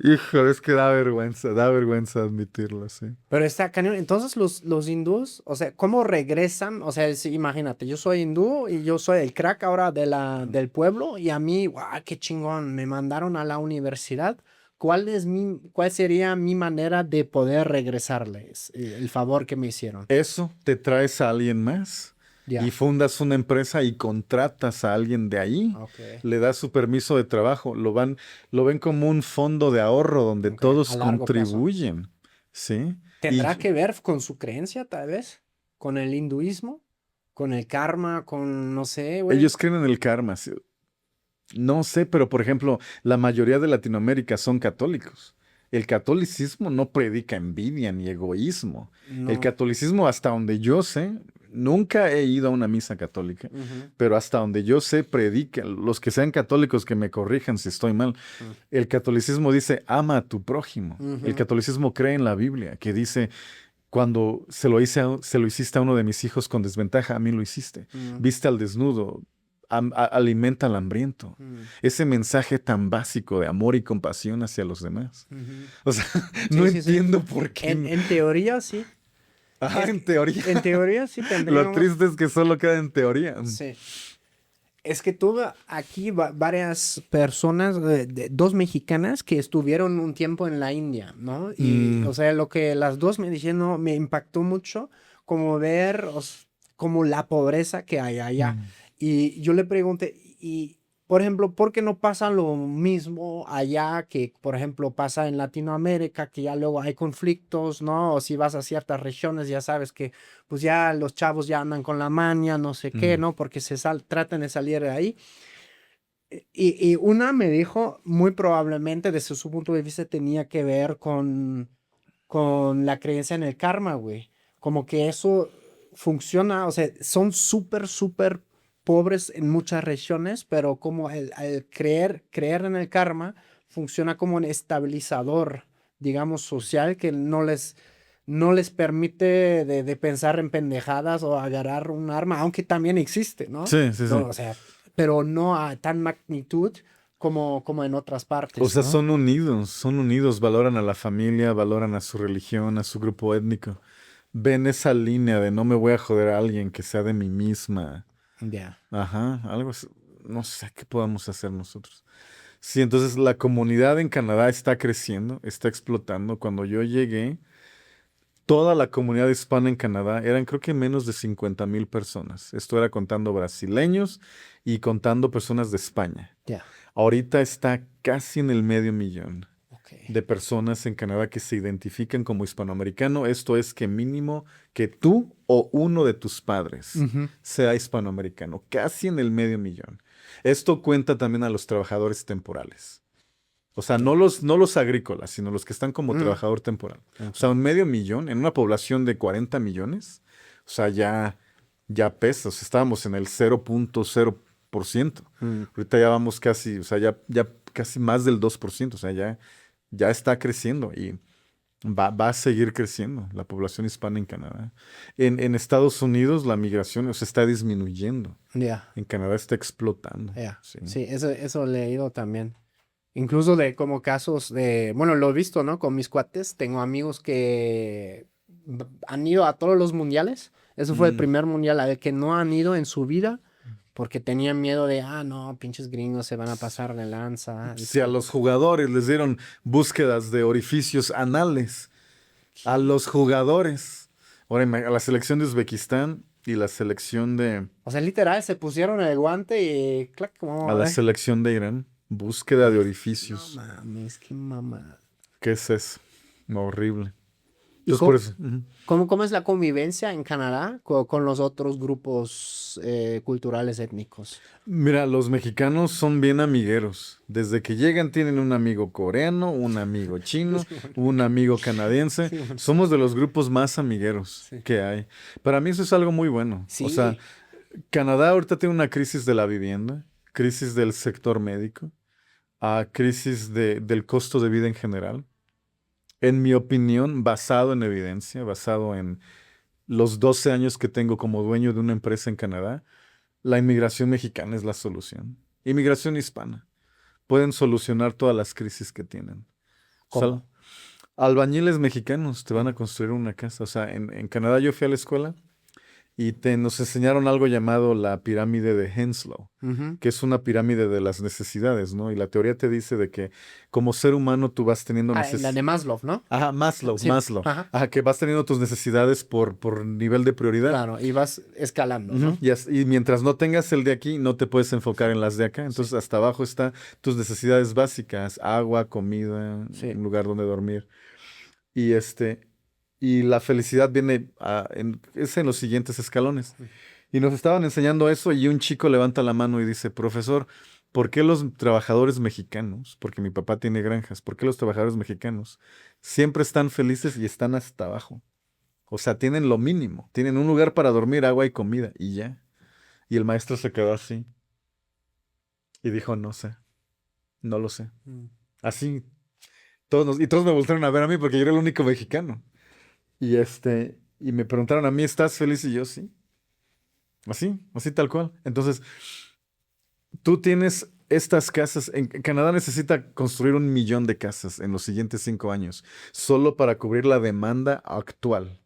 hijo, es que da vergüenza admitirlo, sí. Pero está cañón. Entonces los hindús, o sea, ¿cómo regresan? O sea, imagínate, yo soy hindú y yo soy el crack ahora del pueblo y a mí, guau, qué chingón, me mandaron a la universidad. ¿Cuál sería mi manera de poder regresarles el favor que me hicieron? Eso, te traes a alguien más y Ya, fundas una empresa y contratas a alguien de ahí, ok, le das su permiso de trabajo, lo ven como un fondo de ahorro donde ok, a todos largo plazo. contribuyen, ¿sí? ¿Tendrá Y que ver con su creencia, tal vez? ¿Con el hinduismo? ¿Con el karma? ¿Con, no sé, güey? ellos creen en el karma, ¿sí? No sé, pero por ejemplo, la mayoría de Latinoamérica son católicos. El catolicismo no predica envidia ni egoísmo. El No. catolicismo, hasta donde yo sé, nunca he ido a una misa católica, Ujú, pero hasta donde yo sé, predica, los que sean católicos que me corrijan si estoy mal. El catolicismo dice, ama a tu prójimo. El ujú, catolicismo cree en la Biblia, que dice, cuando se lo hiciste a uno de mis hijos con desventaja, a mí lo hiciste. ujú, Viste al desnudo, alimenta al hambriento. ujú, Ese mensaje tan básico de amor y compasión hacia los demás. ujú. O sea, no Sí, sí, sí. entiendo por qué. En teoría sí. Ajá, Es en que teoría. en teoría sí Lo tendríamos. triste es que solo queda en teoría. Sí. Es que tuve aquí varias personas, dos mexicanas que estuvieron un tiempo en la India, ¿no? Y, Mm, o sea, lo que las dos me dijeron me impactó mucho, como ver como la pobreza que hay allá. mm, Y yo le pregunté, y, por ejemplo, ¿por qué no pasa lo mismo allá que, por ejemplo, pasa en Latinoamérica, que ya luego hay conflictos, ¿no? O si vas a ciertas regiones, ya sabes que pues ya los chavos ya andan con la maña, no sé qué, mm. ¿no? Porque tratan de salir de ahí. Y una me dijo, muy probablemente desde su punto de vista tenía que ver con la creencia en el karma, güey. Como que eso funciona, o sea, son súper, súper pobres en muchas regiones, pero como el creer en el karma funciona como un estabilizador, digamos, social que no les permite de pensar en pendejadas o agarrar un arma, aunque también existe, ¿no? Sí, sí, sí. No, o sea, pero no a tan magnitud como en otras O partes, sea, ¿no? son unidos, valoran a la familia, valoran a su religión, a su grupo étnico. Ven esa línea de no me voy a joder a alguien que sea de mi misma. Ya. Ajá, algo así. No sé qué podamos hacer nosotros. Sí, entonces la comunidad en Canadá está creciendo, está explotando. Cuando yo llegué, toda la comunidad hispana en Canadá eran creo que menos de 50,000 personas. Esto era contando brasileños y contando personas de España. Ya. Ahorita está casi en el medio millón Ok. de personas en Canadá que se identifican como hispanoamericano. Esto es que mínimo que tú o uno de tus padres Ujú. sea hispanoamericano, casi en el medio millón. Esto cuenta también a los trabajadores temporales. O sea, Ya. no los agrícolas, sino los que están como Mm, trabajador temporal. O sea, ok. un medio millón en una población de 40 millones, o sea, ya pesa. O sea, estábamos en el 0,0%. Mm, Ahorita ya vamos casi, o sea, ya casi más del 2%. O sea, ya está creciendo y va a seguir creciendo la población hispana en Canadá. En Estados Unidos la migración, o sea, está disminuyendo. ya. En Canadá está explotando. Ya. Sí. Sí, eso he leído también. Incluso de como casos de, bueno, lo he visto, ¿no? Con mis cuates, tengo amigos que han ido a todos los mundiales. Eso fue el Mm. primer mundial al que no han ido en su vida porque tenían miedo de, no, pinches gringos se van a pasar de lanza. Si a los jugadores les dieron búsquedas de orificios anales, a los jugadores. Ahora, a la selección de Uzbekistán y la selección O sea, literal, se pusieron el guante y clac, a como, la selección de Irán, búsqueda de no orificios. mames, qué mamada. ¿Qué es eso? Horrible. ¿Y Entonces, por eso. Ujú. cómo es la convivencia en Canadá con los otros grupos culturales étnicos? Mira, los mexicanos son bien amigueros. Desde que llegan tienen un amigo coreano, un amigo chino, Sí, bueno. un amigo canadiense. Sí, bueno. Somos de los grupos más amigueros Sí. que hay. Para mí eso es algo muy bueno. O sea, Sí. Canadá ahorita tiene una crisis de la vivienda, crisis del sector médico, crisis del costo de vida en general. En mi opinión, basado en evidencia, basado en los 12 años que tengo como dueño de una empresa en Canadá, la inmigración mexicana es la solución. Inmigración hispana. Pueden solucionar todas las crisis que tienen. ¿Cómo? Albañiles mexicanos te van a construir una casa. O sea, en Canadá yo fui a la escuela y nos enseñaron algo llamado la pirámide de Henslow, Ujú. que es una pirámide de las necesidades, ¿no? Y la teoría te dice de que como ser humano tú vas teniendo La de necesidades. Maslow, ¿no? Ajá, Maslow, Sí. Maslow. Ajá. Ajá, que vas teniendo tus necesidades por nivel de prioridad. Claro, y vas escalando, Ujú. ¿no? Y mientras no tengas el de aquí, no te puedes enfocar en las de acá. Entonces, Sí. hasta abajo están tus necesidades básicas, agua, comida, Sí. un lugar donde dormir. Y y la felicidad viene es en los siguientes escalones. Y nos estaban enseñando eso y un chico levanta la mano y dice, profesor, ¿Por qué los trabajadores mexicanos, porque mi papá tiene granjas, por qué los trabajadores mexicanos siempre están felices y están hasta abajo? O sea, tienen lo mínimo, tienen un lugar para dormir, agua y comida, y ya. Y el maestro se quedó así y dijo, no sé, no lo sé. Mm. Así, y todos me voltearon a ver a mí porque yo era el único mexicano. Y me preguntaron a mí, ¿estás feliz? Y yo, sí. Así tal cual. Entonces, tú tienes estas casas. En Canadá necesita construir 1 millón de casas en los siguientes 5 años, solo para cubrir la demanda actual.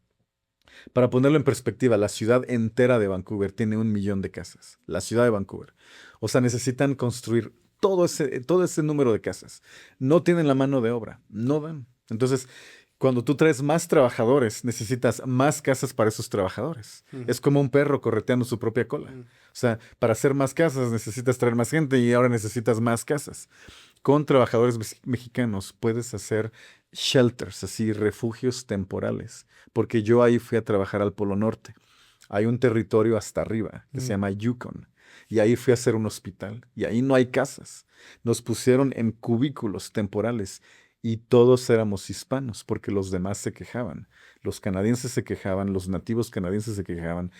Para ponerlo en perspectiva, la ciudad entera de Vancouver tiene 1 millón de casas. La ciudad de Vancouver. O sea, necesitan construir todo ese número de casas. No tienen la mano de obra. No dan. Entonces, cuando tú traes más trabajadores, necesitas más casas para esos trabajadores. Ujú. Es como un perro correteando su propia cola. Mm. O sea, para hacer más casas necesitas traer más gente y ahora necesitas más casas. Con trabajadores mexicanos puedes hacer shelters, así refugios temporales, porque yo ahí fui a trabajar al Polo Norte. Hay un territorio hasta arriba que se Mm. llama Yukon y ahí fui a hacer un hospital y ahí no hay casas. Nos pusieron en cubículos temporales y todos éramos hispanos porque los demás se quejaban. Los canadienses se quejaban, los nativos canadienses se quejaban,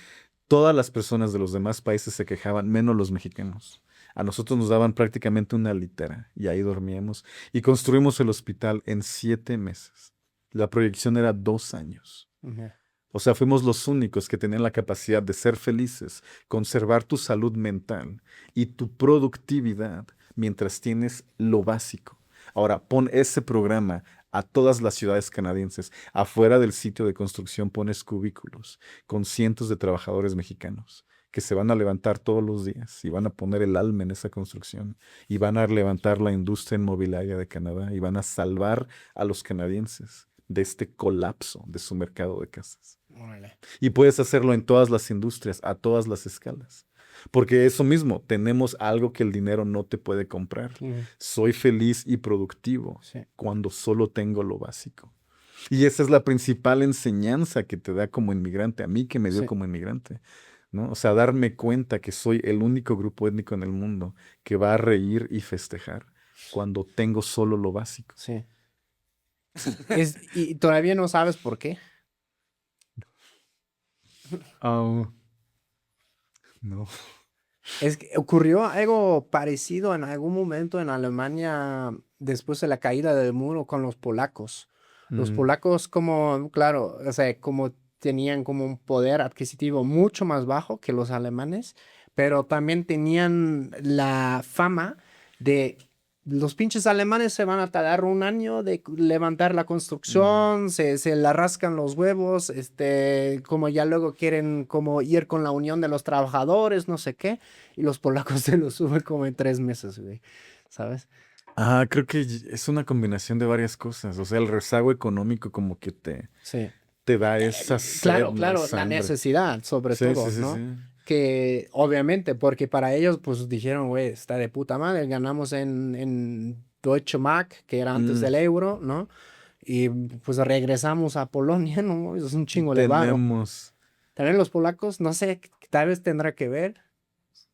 todas las personas de los demás países se quejaban, menos los mexicanos. A nosotros nos daban prácticamente una litera y ahí dormíamos. Y construimos el hospital en 7 meses. La proyección era 2 años. Ujú. O sea, fuimos los únicos que tenían la capacidad de ser felices, conservar tu salud mental y tu productividad mientras tienes lo básico. Ahora, pon ese programa a todas las ciudades canadienses. Afuera del sitio de construcción pones cubículos con cientos de trabajadores mexicanos que se van a levantar todos los días y van a poner el alma en esa construcción y van a levantar la industria inmobiliaria de Canadá y van a salvar a los canadienses de este colapso de su mercado de casas. Órale. Y puedes hacerlo en todas las industrias, a todas las escalas. Porque eso mismo, tenemos algo que el dinero no te puede comprar. Ujú. Soy feliz y productivo Sí. cuando solo tengo lo básico. Y esa es la principal enseñanza que te da como inmigrante, a mí que me dio Sí. como inmigrante, ¿no? O sea, darme cuenta que soy el único grupo étnico en el mundo que va a reír y festejar cuando tengo solo lo básico. Sí. Y todavía no sabes por qué. No. Es que ocurrió algo parecido en algún momento en Alemania después de la caída del muro con los polacos. Los polacos como, claro, o sea, como tenían como un poder adquisitivo mucho más bajo que los alemanes, pero también tenían la fama de los pinches alemanes se van a tardar un año de levantar la construcción, se la rascan los huevos, como ya luego quieren como ir con la unión de los trabajadores, no sé qué, y los polacos se lo suben como en 3 meses, güey, ¿sabes? Creo que es una combinación de varias cosas. O sea, el rezago económico como que Sí. te da esa sed, Claro, ¿no? claro, la Sangre. necesidad, sobre Sí, todo, sí, sí, ¿no? sí. Que obviamente, porque para ellos, pues dijeron, güey, está de puta madre, ganamos en Deutsche Mark, que era antes del euro, ¿no? Y pues regresamos a Polonia, ¿no? Es un chingo de varo. Tenemos. También los polacos, no sé, tal vez tendrá que ver,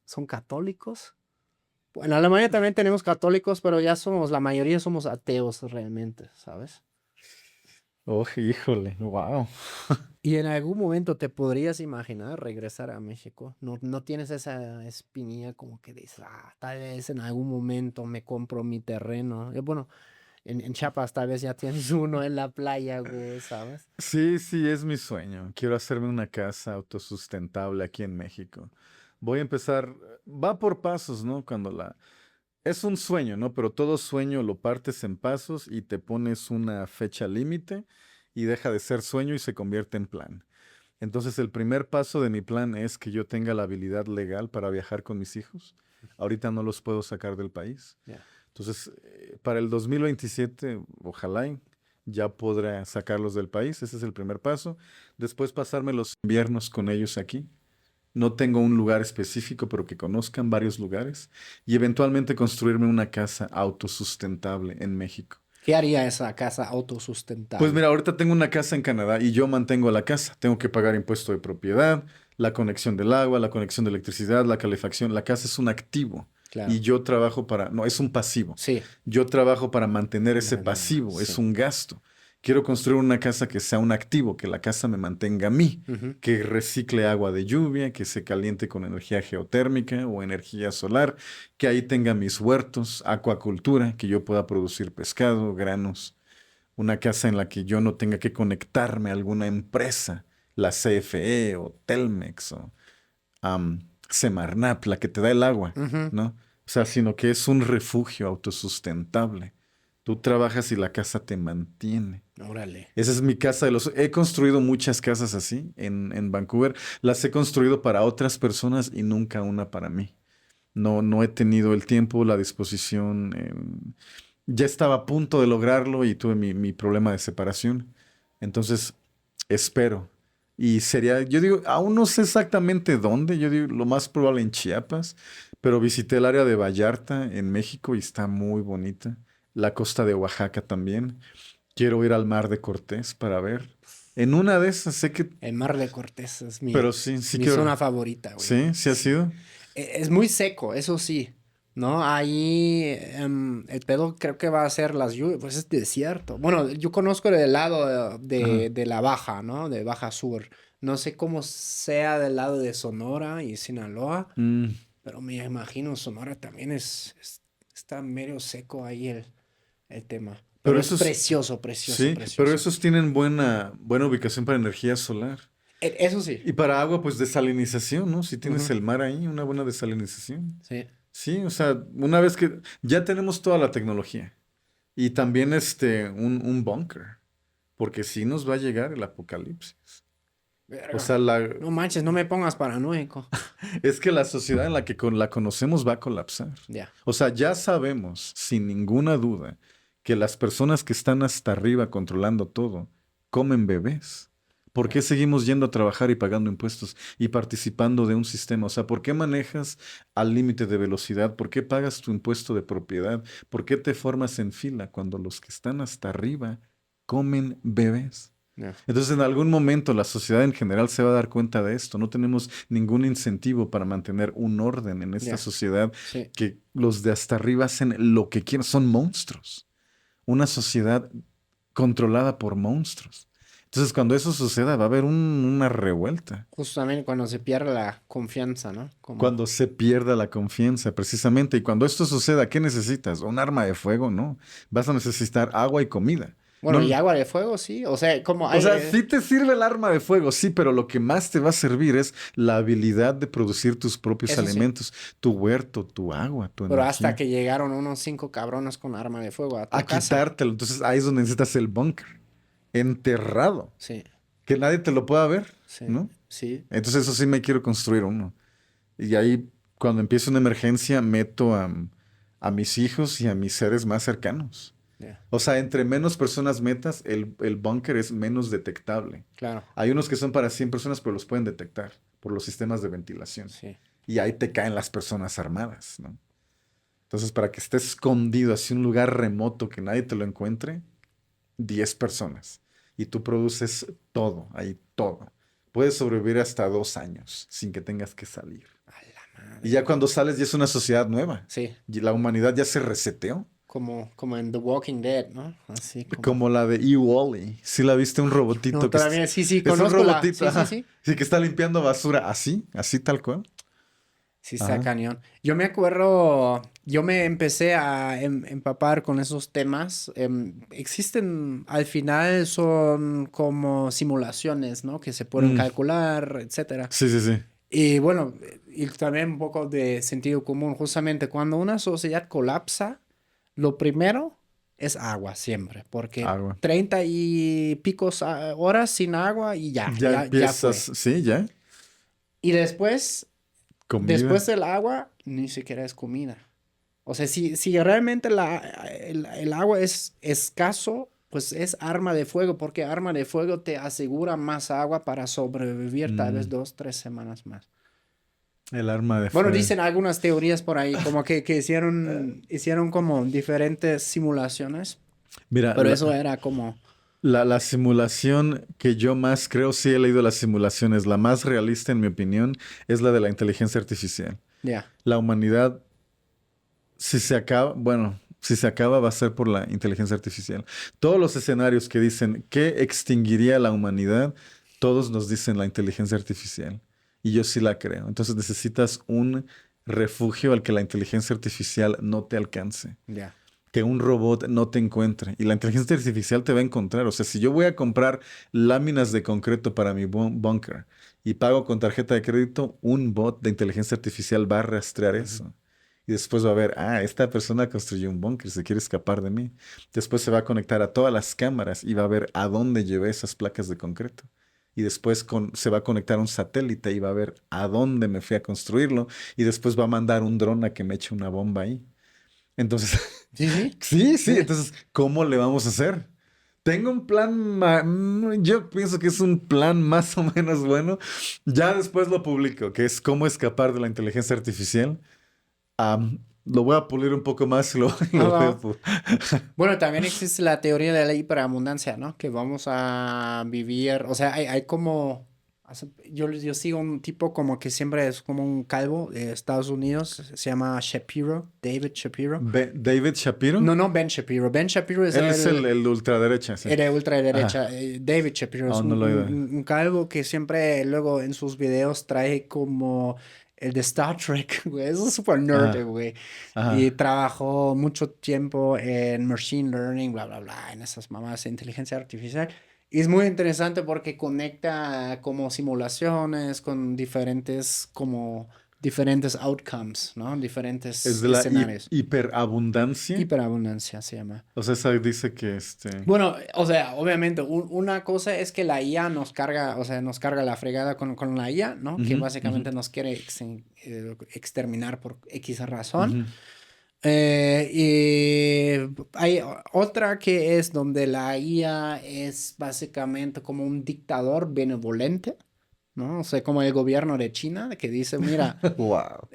son católicos. En Alemania también tenemos católicos, pero ya somos, la mayoría somos ateos realmente, ¿sabes? Oh, híjole, wow. Y en algún momento te podrías imaginar regresar a México. No, no tienes esa espinilla como que dices, tal vez en algún momento me compro mi terreno. Bueno, en Chiapas tal vez ya tienes uno en la playa, güey, ¿sabes? Sí, sí, es mi sueño. Quiero hacerme una casa autosustentable aquí en México. Voy a empezar, va por pasos, ¿no? Es un sueño, ¿no? Pero todo sueño lo partes en pasos y te pones una fecha límite y deja de ser sueño y se convierte en plan. Entonces, el primer paso de mi plan es que yo tenga la habilidad legal para viajar con mis hijos. Ahorita no los puedo sacar del país. Ya. Entonces, para el 2027, ojalá ya podré sacarlos del país. Ese es el primer paso. Después pasarme los inviernos con ellos aquí. No tengo un lugar específico, pero que conozcan varios lugares. Y eventualmente construirme una casa autosustentable en México. ¿Qué haría esa casa autosustentable? Pues mira, ahorita tengo una casa en Canadá y yo mantengo la casa. Tengo que pagar impuesto de propiedad, la conexión del agua, la conexión de electricidad, la calefacción. La casa es un activo. Claro. Y yo trabajo para... No, es un pasivo. Sí. Yo trabajo para mantener ese pasivo, es sí. un gasto. Quiero construir una casa que sea un activo, que la casa me mantenga a mí, Ujú. que recicle agua de lluvia, que se caliente con energía geotérmica o energía solar, que ahí tenga mis huertos, acuacultura, que yo pueda producir pescado, granos. Una casa en la que yo no tenga que conectarme a alguna empresa, la CFE o Telmex o Semarnat, la que te da el agua, Ujú. ¿no? O sea, sino que es un refugio autosustentable. Tú trabajas y la casa te mantiene. Órale. Esa es mi casa de los... He construido muchas casas así en Vancouver. Las he construido para otras personas y nunca una para mí. No he tenido el tiempo, la disposición. Ya estaba a punto de lograrlo y tuve mi problema de separación. Entonces, espero. Y sería, yo digo, aún no sé exactamente dónde, yo digo, lo más probable en Chiapas, pero visité el área de Vallarta en México y está muy bonita. La costa de Oaxaca también. Quiero ir al Mar de Cortés para ver. En una de esas sé que... El Mar de Cortés es Pero sí, sí mi quiero... zona favorita, güey. Sí, sí ha sido. Es muy seco, eso sí, ¿no? Ahí el pedo creo que va a ser las lluvias, pues es desierto. Bueno, yo conozco el lado Ajá. de la Baja, ¿no? De Baja Sur. No sé cómo sea del lado de Sonora y Sinaloa, Mm, pero me imagino Sonora también está medio seco ahí el tema. pero Pero es esos... precioso, precioso, Sí, pero precioso. esos tienen buena ubicación para energía solar. Eso sí. Y para agua, pues desalinización, ¿no? Si tienes Ujú. el mar ahí, una buena desalinización. Sí. Sí, o sea, una vez que ya tenemos toda la tecnología y también un búnker, porque sí nos va a llegar el apocalipsis. O Verga. sea, No manches, no me pongas paranoico. es que la sociedad en la que la conocemos va a colapsar. Ya. O sea, ya sabemos, sin ninguna duda, que las personas que están hasta arriba controlando todo comen bebés. ¿Por qué seguimos yendo a trabajar y pagando impuestos y participando de un sistema? O sea, ¿por qué manejas al límite de velocidad? ¿Por qué pagas tu impuesto de propiedad? ¿Por qué te formas en fila cuando los que están hasta arriba comen bebés? Ya. Entonces, en algún momento la sociedad en general se va a dar cuenta de esto. No tenemos ningún incentivo para mantener un orden en esta Ya. sociedad Sí. que los de hasta arriba hacen lo que quieren. Son monstruos. Una sociedad controlada por monstruos. Entonces, cuando eso suceda, va a haber una revuelta. Justamente cuando se pierde la confianza, ¿no? Como... Cuando se pierda la confianza, precisamente. Y cuando esto suceda, ¿qué necesitas? ¿Un arma de fuego? No. Vas a necesitar agua y comida. Bueno, y No, agua de fuego, sí. O sea, como o hay... sea, sí te sirve el arma de fuego, sí, pero lo que más te va a servir es la habilidad de producir tus propios Eso sí. alimentos, tu huerto, tu agua, tu Pero hasta energía. que llegaron unos 5 cabrones con arma de fuego a tu A casa. quitártelo. Entonces ahí es donde necesitas el búnker, enterrado, Sí, que nadie te lo pueda ver, sí, ¿no? sí. Entonces eso sí me quiero construir uno. Y ahí, cuando empiece una emergencia, meto a mis hijos y a mis seres más cercanos. Ya, O sea, entre menos personas metas, el búnker es menos detectable. claro. Hay unos que son para 100 personas, pero los pueden detectar por los sistemas de ventilación. Sí. Y ahí te caen las personas armadas, ¿no? Entonces, para que estés escondido así en un lugar remoto que nadie te lo encuentre, 10 personas. Y tú produces todo, ahí todo. Puedes sobrevivir hasta 2 años sin que tengas que salir. A la Y madre. ya cuando sales ya es una sociedad nueva. Sí, Y la humanidad ya se reseteó. como en The Walking Dead, ¿no? Así como... Como la de E-Wall-E. ¿Sí la viste? Un robotito No, que todavía sí, sí, es un conozco la... robotito, Sí, sí, ajá. sí. Sí, que está limpiando basura. Así tal cual. Sí, está Ajá. cañón. Yo me acuerdo, yo me empecé a empapar con esos temas. Existen, al final son como simulaciones, ¿no? Que se pueden Mm, calcular, etcétera. sí, sí, sí. Y bueno, y también un poco de sentido común. Justamente cuando una sociedad colapsa, lo primero es agua siempre, porque Agua. 30 y picos horas sin agua y Ya ya fue. empiezas, sí, ya. Y después Comida. Después del agua, ni siquiera es comida. O sea, si realmente el agua es escaso, pues es arma de fuego, porque arma de fuego te asegura más agua para sobrevivir tal vez Mm, 2, 3 semanas más. el arma de Bueno, fuego. dicen algunas teorías por ahí, como que hicieron como diferentes simulaciones, Mira, pero eso era como, la simulación que yo más creo, sí he leído las simulaciones, la más realista en mi opinión, es la de la inteligencia artificial. ya, La humanidad Si se acaba, bueno, si se acaba va a ser por la inteligencia artificial. Todos los escenarios que dicen que extinguiría la humanidad, todos nos dicen la inteligencia artificial. Y yo sí la creo. Entonces necesitas un refugio al que la inteligencia artificial no te alcance. Ya. Que un robot no te encuentre. Y la inteligencia artificial te va a encontrar. O sea, si yo voy a comprar láminas de concreto para mi búnker y pago con tarjeta de crédito, un bot de inteligencia artificial va a rastrear eso. Y después va a ver, esta persona construyó un búnker, se quiere escapar de mí. Después se va a conectar a todas las cámaras y va a ver a dónde llevé esas placas de concreto. Y después se va a conectar a un satélite y va a ver a dónde me fui a construirlo. Y después va a mandar un dron a que me eche una bomba ahí. Entonces, Sí, sí. sí. Entonces, ¿cómo le vamos a hacer? Tengo un plan, yo pienso que es un plan más o menos bueno. Ya después lo publico, que es cómo escapar de la inteligencia artificial. Lo voy a pulir un poco más y lo voy a Bueno, también existe la teoría de la hiperabundancia, ¿no? Que vamos a vivir, o sea, hay como, yo sigo un tipo como que siempre es como un calvo de Estados Unidos, se llama Shapiro, David Shapiro. David Shapiro. No, Ben Shapiro. Ben Shapiro es Él es el ultraderecha, sí. Era ultraderecha. David Shapiro es no lo he oído. un calvo que siempre luego en sus videos trae como el de Star Trek, güey. Es un super nerd, güey. Y trabajó mucho tiempo en machine learning, bla, bla, bla, en esas mamás de inteligencia artificial. Y es muy interesante porque conecta como simulaciones con diferentes outcomes, ¿no? Diferentes Es de la escenarios. hiperabundancia. Hiperabundancia se llama. O sea, esa dice que Bueno, o sea, obviamente, una cosa es que la IA nos carga la fregada con la IA, ¿no? Que básicamente nos quiere exterminar por X razón. Y hay otra que es donde la IA es básicamente como un dictador benevolente, ¿no? O sea, como el gobierno de China, que dice, mira, wow.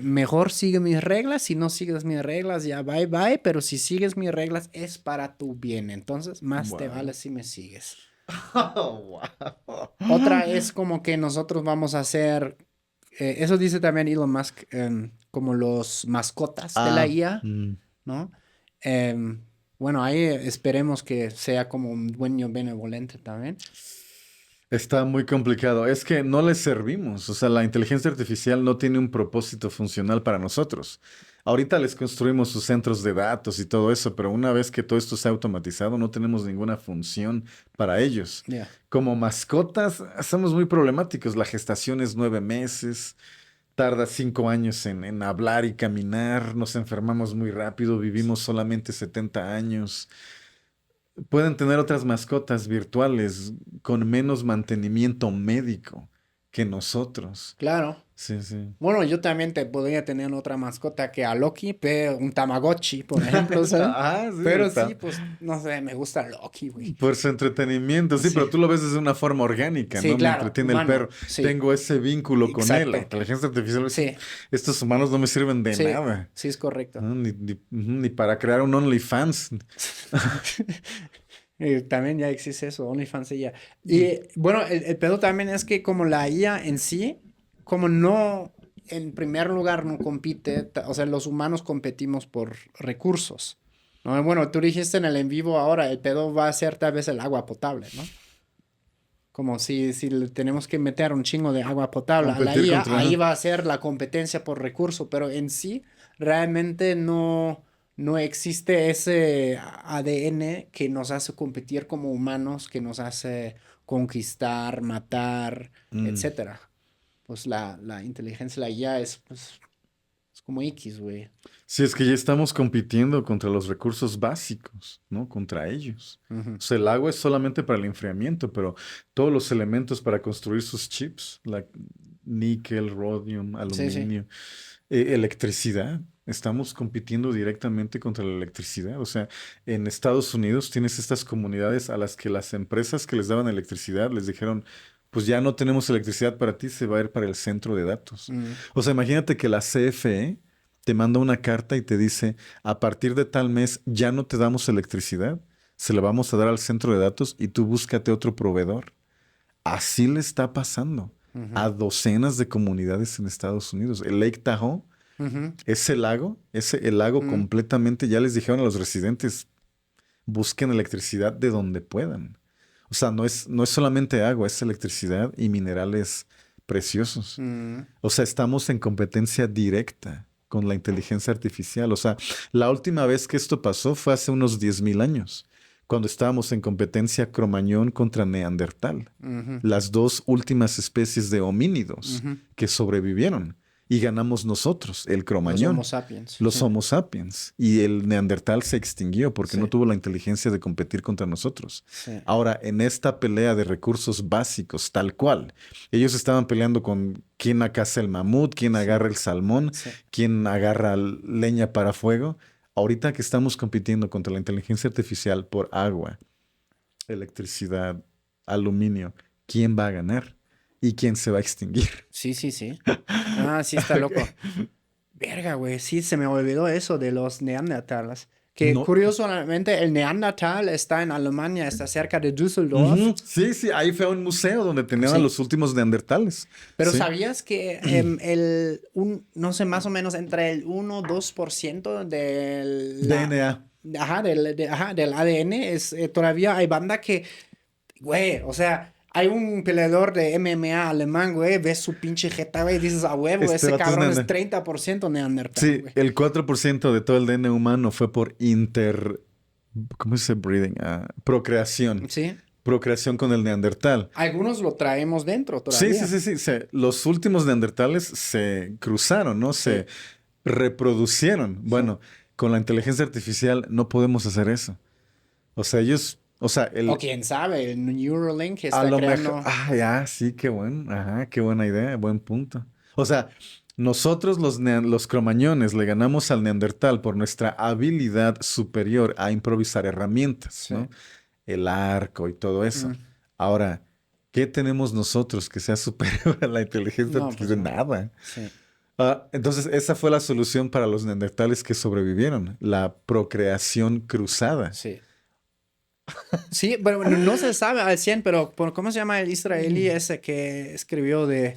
Mejor sigue mis reglas, si no sigues mis reglas, ya bye bye, pero si sigues mis reglas es para tu bien, entonces más te vale si me sigues. Wow. Otra es como que nosotros vamos a hacer, eso dice también Elon Musk, como los mascotas de la IA, ¿no? Bueno, ahí esperemos que sea como un dueño benevolente también. Está muy complicado. Es que no le servimos. O sea, la inteligencia artificial no tiene un propósito funcional para nosotros. Ahorita les construimos sus centros de datos y todo eso, pero una vez que todo esto sea automatizado, no tenemos ninguna función para ellos. Yeah. Como mascotas, somos muy problemáticos. La gestación es 9 meses, tarda 5 años en hablar y caminar, nos enfermamos muy rápido, vivimos solamente 70 años. Pueden tener otras mascotas virtuales con menos mantenimiento médico que nosotros. Claro. Sí, sí. Bueno, yo también te podría tener otra mascota que a Loki, pero un Tamagotchi, por ejemplo, ¿sabes? Sí, pero sí, pues, no sé, me gusta Loki, güey. Por su entretenimiento, sí, pero tú lo ves desde una forma orgánica, sí, ¿no? Claro, me entretiene humano, el perro. sí. Tengo ese vínculo con él. La Exacto. inteligencia artificial. Sí. Estos humanos no me sirven de nada. Sí, es correcto. ¿No? Ni para crear un OnlyFans. También ya existe eso, OnlyFans y ya. Y bueno, el pedo también es que como la IA en sí, como no, en primer lugar no compite, o sea, los humanos competimos por recursos, ¿no? Bueno, tú dijiste en el en vivo ahora, el pedo va a ser tal vez el agua potable, ¿no? Como si le tenemos que meter un chingo de agua potable a la IA, ahí va a ser la competencia por recurso, pero en sí realmente no existe ese ADN que nos hace competir como humanos, que nos hace conquistar, matar, etcétera. Pues la inteligencia, la IA es como X, güey. Sí, es que ya estamos compitiendo contra los recursos básicos, ¿no? Contra ellos. O sea, el agua es solamente para el enfriamiento, pero todos los elementos para construir sus chips, níquel, rodium, aluminio, electricidad. Estamos compitiendo directamente contra la electricidad. O sea, en Estados Unidos tienes estas comunidades a las que las empresas que les daban electricidad les dijeron, pues ya no tenemos electricidad para ti, se va a ir para el centro de datos. O sea, imagínate que la CFE te manda una carta y te dice, a partir de tal mes ya no te damos electricidad, se la vamos a dar al centro de datos y tú búscate otro proveedor. Así le está pasando a docenas de comunidades en Estados Unidos. El Lake Tahoe Ujú. el lago completamente, ya les dijeron a los residentes, busquen electricidad de donde puedan. O sea, no es solamente agua, es electricidad y minerales preciosos. Mm. O sea, estamos en competencia directa con la inteligencia artificial. O sea, la última vez que esto pasó fue hace unos 10,000 años, cuando estábamos en competencia Cromañón contra Neandertal, Ujú. las dos últimas especies de homínidos Ujú. que sobrevivieron. Y ganamos nosotros, el Los Homo Cromañón, sapiens. los Sí. Homo sapiens. Y el Neandertal se extinguió porque no Sí. tuvo la inteligencia de competir contra nosotros. Sí. Ahora, en esta pelea de recursos básicos, tal cual, ellos estaban peleando con quién caza el mamut, quién agarra el salmón, Sí. quién agarra leña para fuego. Ahorita que estamos compitiendo contra la inteligencia artificial por agua, electricidad, aluminio, ¿quién va a ganar? ¿Y quién se va a extinguir? Sí, sí, sí. Ah, sí está loco. Verga, güey. Sí, se me olvidó eso de los neandertales. Que No. curiosamente el Neandertal está en Alemania, está cerca de Düsseldorf. Ujú. Sí, sí, ahí fue un museo donde tenían a Sí. los últimos neandertales. Pero Sí. ¿sabías que no sé, más o menos entre el 1 o 2% del... DNA. Del ADN es todavía hay banda que, güey, o sea, hay un peleador de MMA alemán, güey, ves su pinche jeta, güey, y dices, a huevo, Este ese vato es cabrón es neander- 30% neandertal, Sí, güey. el 4% de todo el DNA humano fue por ¿cómo se dice breeding? Procreación. Sí, Procreación con el neandertal. algunos lo traemos dentro Sí, sí, todavía. sí, sí. Los últimos neandertales se cruzaron, ¿no? Se reproducieron. Bueno, con la inteligencia artificial no podemos hacer eso. O sea, O quién sabe, el Neuralink a está lo creando... mejor, ya, sí, qué bueno, ajá, qué buena idea, buen punto. O sea, nosotros los cromañones le ganamos al neandertal por nuestra habilidad superior a improvisar herramientas, Sí. ¿no? El arco y todo eso. Mm. Ahora, ¿qué tenemos nosotros que sea superior a la inteligencia No, pues artificial? no. Nada. Sí. Entonces, esa fue la solución para los neandertales que sobrevivieron, la procreación cruzada. Sí. Sí, pero no se sabe al 100, pero ¿cómo se llama el israelí ese que escribió de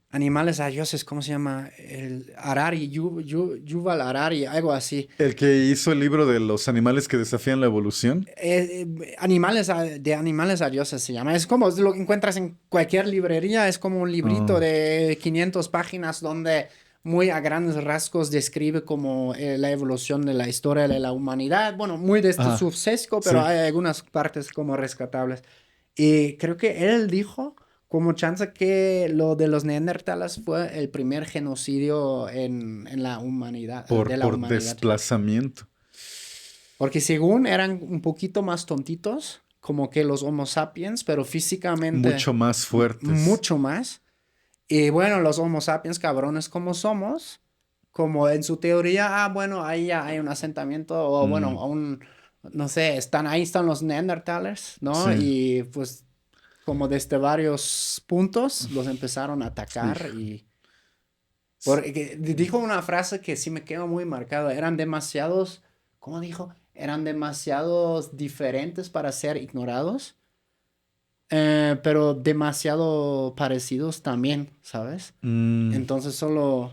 animales a dioses? ¿Cómo se llama? El Harari, Yuval Harari, algo así. El que hizo el libro de los animales que desafían la evolución. De animales a dioses se llama. Es como lo que encuentras en cualquier librería, es como un librito Oh. de 500 páginas donde muy a grandes rasgos describe como la evolución de la historia de la humanidad. Bueno, muy desde Ajá, su sesgo, pero sí. hay algunas partes como rescatables. Y creo que él dijo como chance que lo de los neandertales fue el primer genocidio en la humanidad, de la Por humanidad. desplazamiento. Porque según eran un poquito más tontitos, como que los Homo sapiens, pero físicamente Mucho más fuertes. mucho más. Y bueno, los Homo sapiens, cabrones como somos, como en su teoría, bueno, ahí ya hay un asentamiento, o bueno, no sé, ahí están los neandertalers, ¿no? Sí. Y pues como desde varios puntos los empezaron a atacar y... Porque dijo una frase que sí me quedó muy marcada, eran demasiados, ¿cómo dijo? Eran demasiados diferentes para ser ignorados. Pero demasiado parecidos también, ¿sabes? Mm, Entonces solo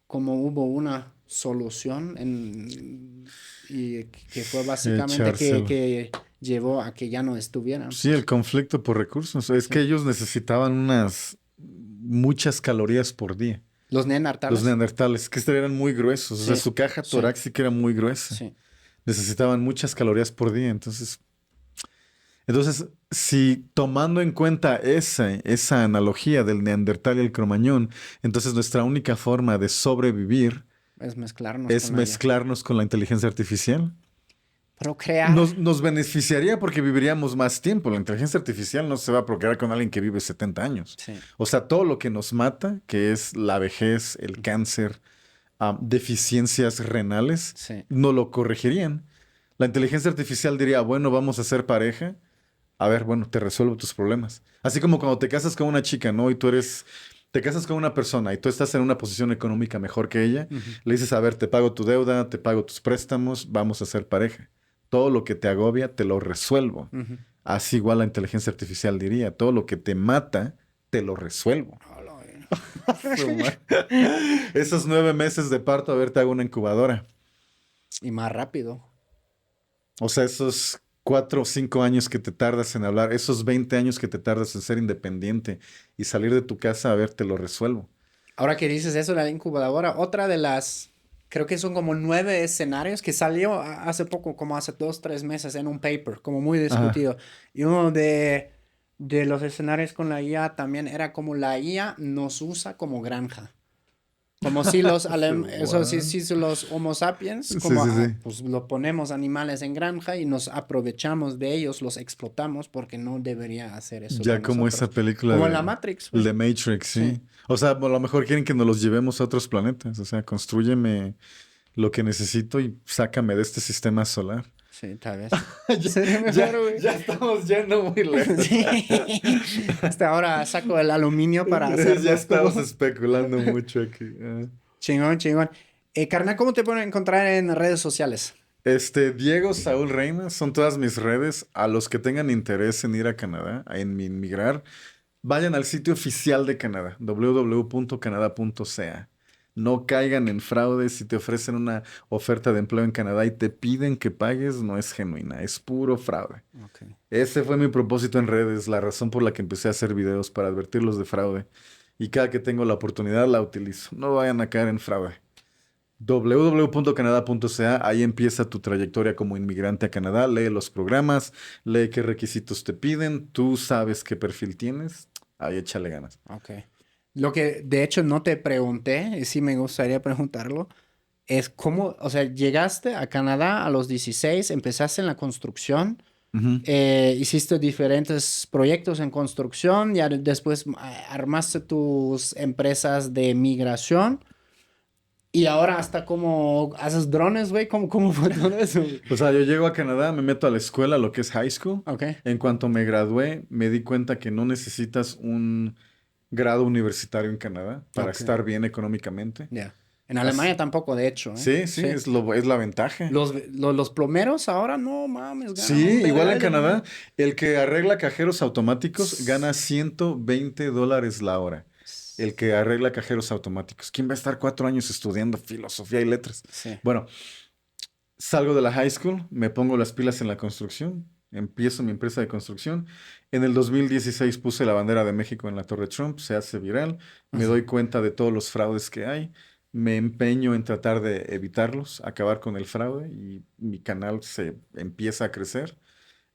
como hubo una solución y que fue básicamente echárselo. que llevó a que ya no estuvieran. Sí, el conflicto por recursos. Es que ellos necesitaban muchas calorías por día. Los neandertales. Los neandertales, que eran muy gruesos. O sea, Sí, su caja sí. torácica era muy gruesa. Sí. Necesitaban muchas calorías por día. Entonces, si tomando en cuenta esa analogía del neandertal y el cromañón, entonces nuestra única forma de sobrevivir Es mezclarnos es con ella. mezclarnos con la inteligencia artificial. Procrear. Nos beneficiaría porque viviríamos más tiempo. La inteligencia artificial no se va a procrear con alguien que vive 70 años. Sí. O sea, todo lo que nos mata, que es la vejez, el cáncer, deficiencias renales, Sí. no lo corregirían. La inteligencia artificial diría, bueno, vamos a ser pareja. A ver, bueno, te resuelvo tus problemas. Así como cuando te casas con una chica, ¿no? Y te casas con una persona y tú estás en una posición económica mejor que ella, le dices, a ver, te pago tu deuda, te pago tus préstamos, vamos a ser pareja. Todo lo que te agobia, te lo resuelvo. Ujú. Así igual la inteligencia artificial diría, todo lo que te mata, te lo resuelvo. Su madre. Esos 9 meses de parto, a ver, te hago una incubadora. Y más rápido. O sea, esos 4 o 5 años que te tardas en hablar, esos 20 años que te tardas en ser independiente y salir de tu casa, a ver, te lo resuelvo. Ahora que dices eso, la incubadora, otra de las, creo que son como 9 escenarios que salió hace poco, como hace 2, 3 meses en un paper, como muy Ajá. discutido. Y uno de los escenarios con la IA también era como la IA nos usa como granja. Como si What? si los Homo sapiens, Sí, como sí, sí. pues lo ponemos animales en granja y nos aprovechamos de ellos, los explotamos porque no debería hacer eso Ya con como esa nosotros. película Como en la de, Matrix, el güey. de Matrix, Sí, sí. O sea, a lo mejor quieren que nos los llevemos a otros planetas. O sea, constrúyeme lo que necesito y sácame de este sistema solar. sí, tal vez. Ya, Sería mejor, güey. ya estamos yendo muy lejos. Sí. Hasta ahora saco el aluminio para hacer Ya los estamos tubos. especulando mucho aquí. Chingón, chingón. Carnal, ¿cómo te pueden encontrar en redes sociales? Diego Saúl Reina, son todas mis redes. A los que tengan interés en ir a Canadá, en inmigrar, vayan al sitio oficial de Canadá, www.canada.ca. No caigan en fraude. Si te ofrecen una oferta de empleo en Canadá y te piden que pagues, no es genuina, es puro fraude. Okay. Ese fue mi propósito en redes, la razón por la que empecé a hacer videos para advertirlos de fraude. Y cada que tengo la oportunidad la utilizo. No vayan a caer en fraude. www.canada.ca, ahí empieza tu trayectoria como inmigrante a Canadá. Lee los programas, lee qué requisitos te piden, tú sabes qué perfil tienes, ahí échale ganas. Ok. Lo que de hecho no te pregunté, y sí me gustaría preguntarlo, es cómo, o sea, llegaste a Canadá a los 16, empezaste en la construcción, Ujú. hiciste diferentes proyectos en construcción, ya después armaste tus empresas de migración y ahora hasta como haces drones, güey, ¿cómo fue todo eso, güey? O sea, yo llego a Canadá, me meto a la escuela, lo que es high school. Ok, En cuanto me gradué, me di cuenta que no necesitas un grado universitario en Canadá para ok, estar bien económicamente. ya. En As- Alemania tampoco, de hecho, ¿eh? Sí, sí, Sí. es la ventaja. Los plomeros ahora, no mames, ganan Sí, un igual en vergal de Canadá, dinero. el que arregla cajeros automáticos gana $120 la hora. El que arregla cajeros automáticos. ¿Quién va a estar 4 años estudiando filosofía y letras? Sí. Bueno, salgo de la high school, me pongo las pilas en la construcción, empiezo mi empresa de construcción. En el 2016 puse la bandera de México en la Torre Trump, se hace viral, me Ujú. doy cuenta de todos los fraudes que hay, me empeño en tratar de evitarlos, acabar con el fraude y mi canal se empieza a crecer.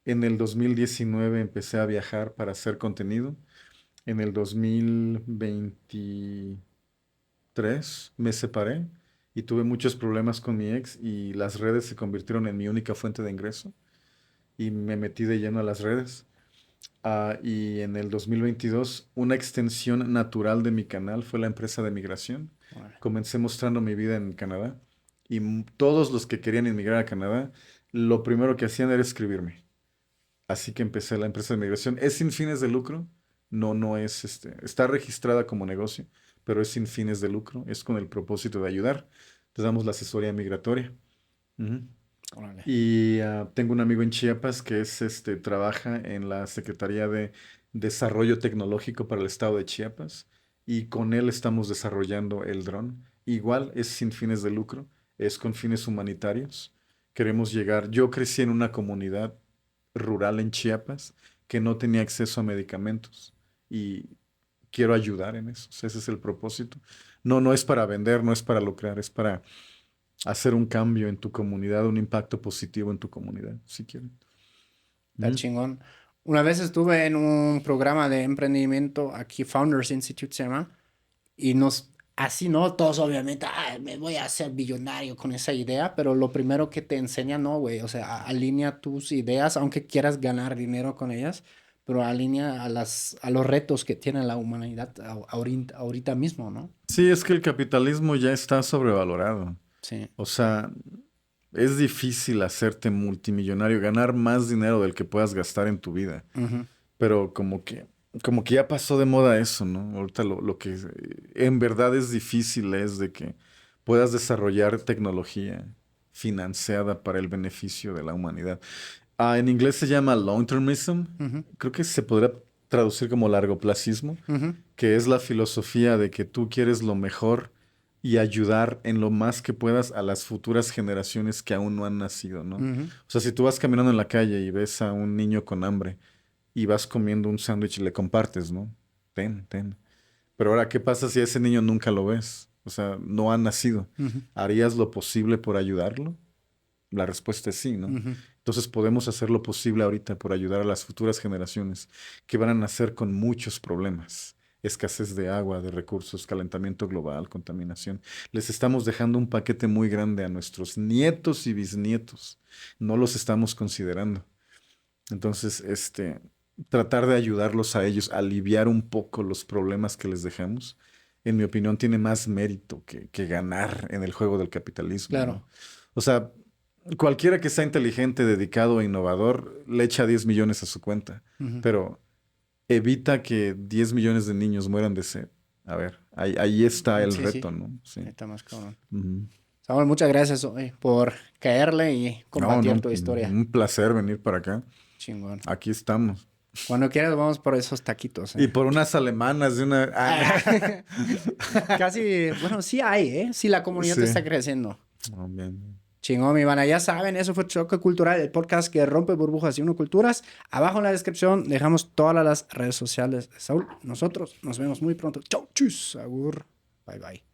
En el 2019 empecé a viajar para hacer contenido. En el 2023 me separé y tuve muchos problemas con mi ex y las redes se convirtieron en mi única fuente de ingreso y me metí de lleno a las redes. Y en el 2022 una extensión natural de mi canal fue la empresa de migración. Órale. Comencé mostrando mi vida en Canadá y todos los que querían emigrar a Canadá, lo primero que hacían era escribirme. Así que empecé la empresa de migración. Es sin fines de lucro. No, no es está registrada como negocio, pero es sin fines de lucro. Es con el propósito de ayudar. Te damos la asesoría migratoria. Ujú. Órale. Y tengo un amigo en Chiapas que trabaja en la Secretaría de Desarrollo Tecnológico para el estado de Chiapas. Y con él estamos desarrollando el dron. Igual es sin fines de lucro, es con fines humanitarios. Queremos llegar. Yo crecí en una comunidad rural en Chiapas que no tenía acceso a medicamentos y quiero ayudar en eso. O sea, ese es el propósito. No, no es para vender, no es para lucrar, es para hacer un cambio en tu comunidad, un impacto positivo en tu comunidad, si quieren. Está Ujú. chingón. Una vez estuve en un programa de emprendimiento aquí, Founders Institute se llama, y así no, todos obviamente, me voy a hacer billonario con esa idea, pero lo primero que te enseña, no, güey, o sea, alinea tus ideas, aunque quieras ganar dinero con ellas, pero alinea a los retos que tiene la humanidad ahorita mismo, ¿no? Sí, es que el capitalismo ya está sobrevalorado. Sí. O sea, es difícil hacerte multimillonario, ganar más dinero del que puedas gastar en tu vida. Ujú. Pero como que ya pasó de moda eso, ¿no? Ahorita lo que en verdad es difícil es de que puedas desarrollar tecnología financiada para el beneficio de la humanidad. En inglés se llama long termism. Ujú. Creo que se podría traducir como largoplacismo, que es la filosofía de que tú quieres lo mejor y ayudar en lo más que puedas a las futuras generaciones que aún no han nacido, ¿no? O sea, si tú vas caminando en la calle y ves a un niño con hambre y vas comiendo un sándwich y le compartes, ¿no? Ten. Pero ahora, ¿qué pasa si a ese niño nunca lo ves? O sea, no ha nacido. ¿Harías lo posible por ayudarlo? La respuesta es sí, ¿no? Entonces podemos hacer lo posible ahorita por ayudar a las futuras generaciones que van a nacer con muchos problemas. Escasez de agua, de recursos, calentamiento global, contaminación. Les estamos dejando un paquete muy grande a nuestros nietos y bisnietos. No los estamos considerando. Entonces, tratar de ayudarlos a ellos a aliviar un poco los problemas que les dejamos, en mi opinión, tiene más mérito que ganar en el juego del capitalismo, Claro. ¿no? O sea, cualquiera que sea inteligente, dedicado e innovador, le echa 10 millones a su cuenta, pero evita que 10 millones de niños mueran de sed. A ver, ahí está el reto, ¿no? Sí. Ahí está más cabrón. Samuel, muchas gracias hoy por caerle y compartir tu historia. Un placer venir para acá. Chingón. Aquí estamos. Cuando quieras vamos por esos taquitos. Y por unas alemanas de una... Casi, bueno, sí hay, ¿eh? Sí, la comunidad está creciendo. Oh, bien. Chingón, mi banda. Ya saben, eso fue Choque Cultural, el podcast que rompe burbujas y une culturas. Abajo en la descripción dejamos todas las redes sociales de Saúl. Nosotros nos vemos muy pronto. Chau, chus, agur. Bye, bye.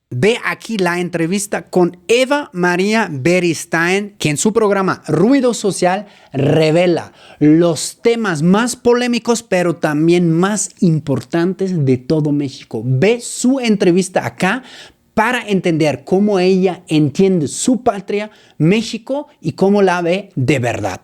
Ve aquí la entrevista con Eva María Beristain, que en su programa Ruido Social revela los temas más polémicos, pero también más importantes de todo México. Ve su entrevista acá para entender cómo ella entiende su patria, México, y cómo la ve de verdad.